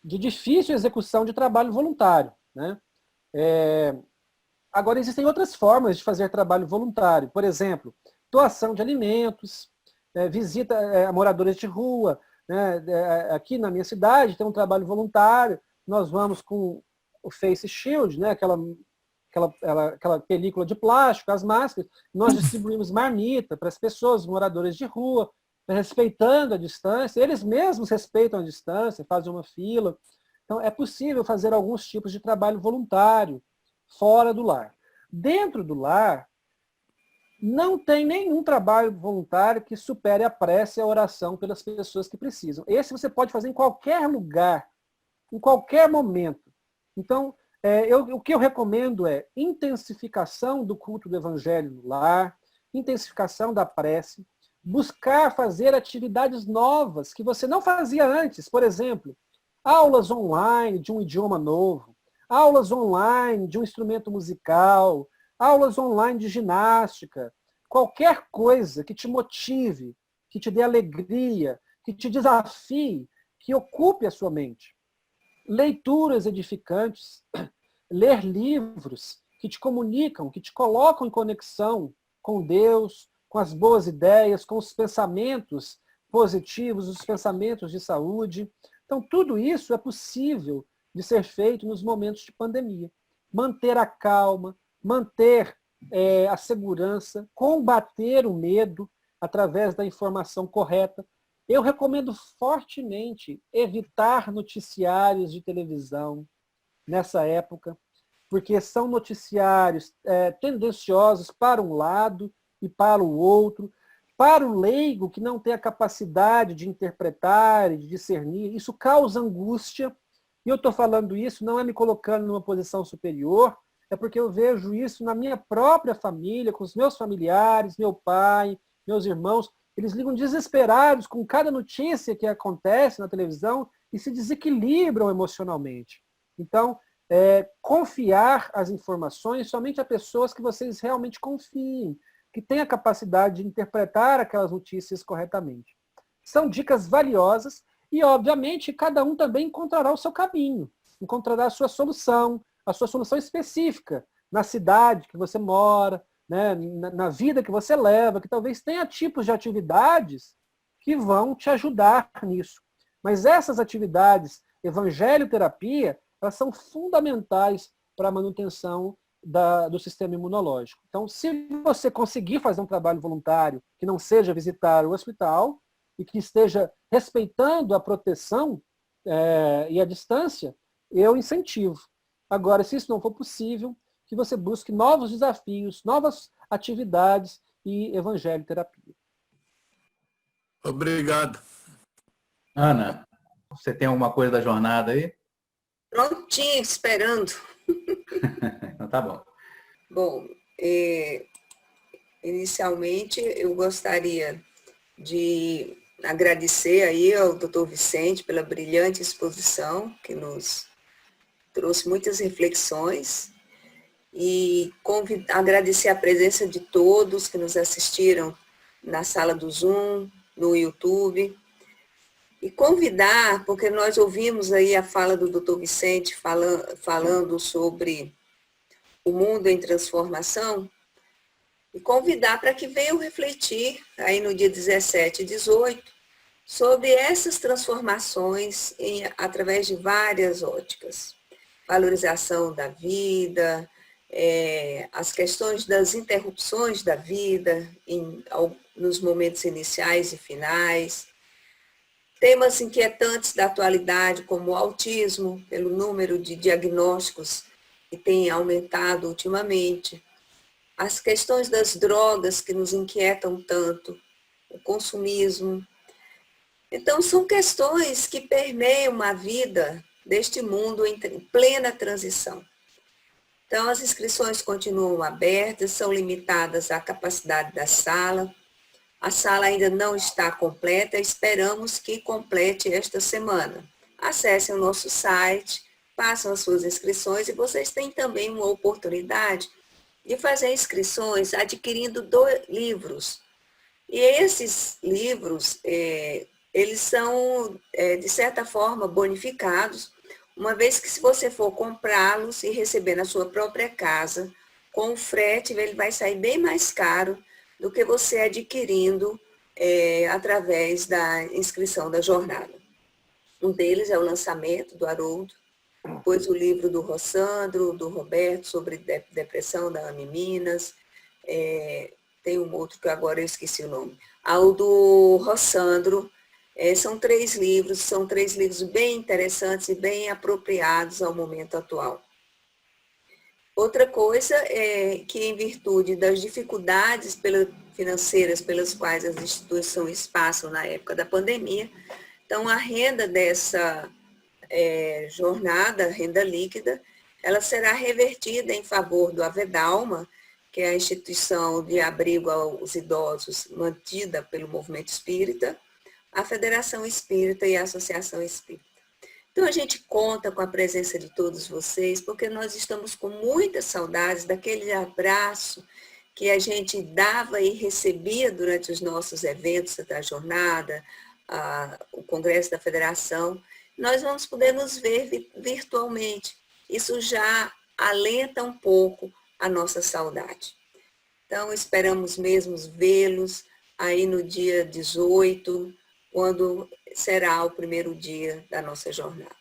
de difícil execução de trabalho voluntário, né? Agora, existem outras formas de fazer trabalho voluntário. Por exemplo, doação de alimentos, visita a moradores de rua. Né? Aqui na minha cidade tem um trabalho voluntário. Nós vamos com o Face Shield, né? aquela película de plástico, as máscaras. Nós distribuímos marmita para as pessoas, moradores de rua, respeitando a distância. Eles mesmos respeitam a distância, fazem uma fila. Então, é possível fazer alguns tipos de trabalho voluntário fora do lar. Dentro do lar, não tem nenhum trabalho voluntário que supere a prece e a oração pelas pessoas que precisam. Esse você pode fazer em qualquer lugar, em qualquer momento. Então, o que eu recomendo é intensificação do culto do evangelho no lar, intensificação da prece, buscar fazer atividades novas que você não fazia antes. Por exemplo, aulas online de um idioma novo, aulas online de um instrumento musical, aulas online de ginástica, qualquer coisa que te motive, que te dê alegria, que te desafie, que ocupe a sua mente. Leituras edificantes, ler livros que te comunicam, que te colocam em conexão com Deus, com as boas ideias, com os pensamentos positivos, os pensamentos de saúde. Então, tudo isso é possível de ser feito nos momentos de pandemia. Manter a calma, manter a segurança, combater o medo através da informação correta. Eu recomendo fortemente evitar noticiários de televisão nessa época, porque são noticiários tendenciosos para um lado e para o outro. Para o leigo que não tem a capacidade de interpretar e de discernir, isso causa angústia. E eu estou falando isso não é me colocando numa posição superior, é porque eu vejo isso na minha própria família, com os meus familiares, meu pai, meus irmãos. Eles ligam desesperados com cada notícia que acontece na televisão e se desequilibram emocionalmente. Então, confiar as informações somente a pessoas que vocês realmente confiem, que têm a capacidade de interpretar aquelas notícias corretamente. São dicas valiosas e, obviamente, cada um também encontrará o seu caminho, encontrará a sua solução específica, na cidade que você mora, né, na vida que você leva, que talvez tenha tipos de atividades que vão te ajudar nisso. Mas essas atividades, evangelho-terapia, elas são fundamentais para a manutenção do sistema imunológico. Então, se você conseguir fazer um trabalho voluntário que não seja visitar o hospital e que esteja respeitando a proteção e a distância, eu incentivo. Agora, se isso não for possível, que você busque novos desafios, novas atividades e evangelho-terapia. Obrigado. Ana, você tem alguma coisa da jornada aí? Prontinho, esperando. Então tá bom. Bom, inicialmente eu gostaria de agradecer aí ao Dr. Vicente pela brilhante exposição, que nos trouxe muitas reflexões, e agradecer a presença de todos que nos assistiram na sala do Zoom, no YouTube, e convidar, porque nós ouvimos aí a fala do Dr. Vicente falando sobre o mundo em transformação, e convidar para que venham refletir aí no dia 17 e 18 sobre essas transformações através de várias óticas. Valorização da vida, as questões das interrupções da vida nos momentos iniciais e finais, temas inquietantes da atualidade, como o autismo, pelo número de diagnósticos que tem aumentado ultimamente, as questões das drogas que nos inquietam tanto, o consumismo. Então, são questões que permeiam a vida deste mundo em plena transição. Então, as inscrições continuam abertas, são limitadas à capacidade da sala. A sala ainda não está completa, esperamos que complete esta semana. Acessem o nosso site, façam as suas inscrições e vocês têm também uma oportunidade de fazer inscrições adquirindo 2 livros. E esses livros, eles são, de certa forma, bonificados, uma vez que se você for comprá-los e receber na sua própria casa, com o frete, ele vai sair bem mais caro do que você adquirindo através da inscrição da jornada. Um deles é o lançamento do Haroldo, depois o livro do Rossandro, do Roberto, sobre depressão da AME Minas, tem um outro que agora eu esqueci o nome. O do Rossandro, são 3 livros, são 3 livros bem interessantes e bem apropriados ao momento atual. Outra coisa é que, em virtude das dificuldades financeiras pelas quais as instituições passam na época da pandemia, então a renda dessa jornada, renda líquida, ela será revertida em favor do Avedalma, que é a instituição de abrigo aos idosos mantida pelo Movimento Espírita, a Federação Espírita e a Associação Espírita. Então, a gente conta com a presença de todos vocês, porque nós estamos com muitas saudades daquele abraço que a gente dava e recebia durante os nossos eventos da jornada, o Congresso da Federação. Nós vamos poder nos ver virtualmente. Isso já alenta um pouco a nossa saudade. Então, esperamos mesmo vê-los aí no dia 18, quando será o primeiro dia da nossa jornada.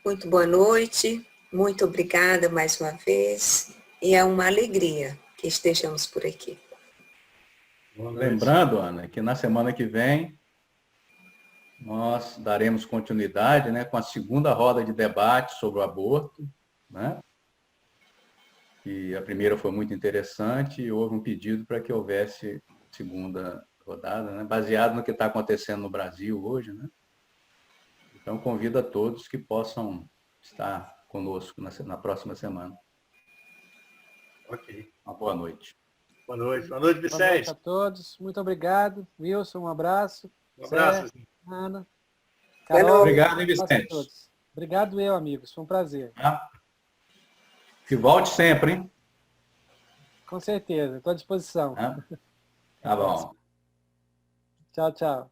Muito boa noite, muito obrigada mais uma vez, e é uma alegria que estejamos por aqui. Lembrando, Ana, que na semana que vem nós daremos continuidade, né, com a segunda roda de debate sobre o aborto, né? E a primeira foi muito interessante e houve um pedido para que houvesse segunda rodada, né, baseado no que está acontecendo no Brasil hoje, né? Então, convido a todos que possam estar conosco na próxima semana. Ok. Uma boa noite. Boa noite. Boa noite, Vicente. Boa noite a todos. Muito obrigado. Wilson, um abraço. Um abraço. Zé, Ana. Carol, Obrigado, hein, um abraço a Vicente. todos. Obrigado eu, amigos. Foi um prazer. Tá? Que volte sempre, hein? Com certeza. Estou à disposição. Tá bom. Tchau, tchau.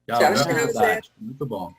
Tchau, Tchau, grande tchau, verdade. Muito bom.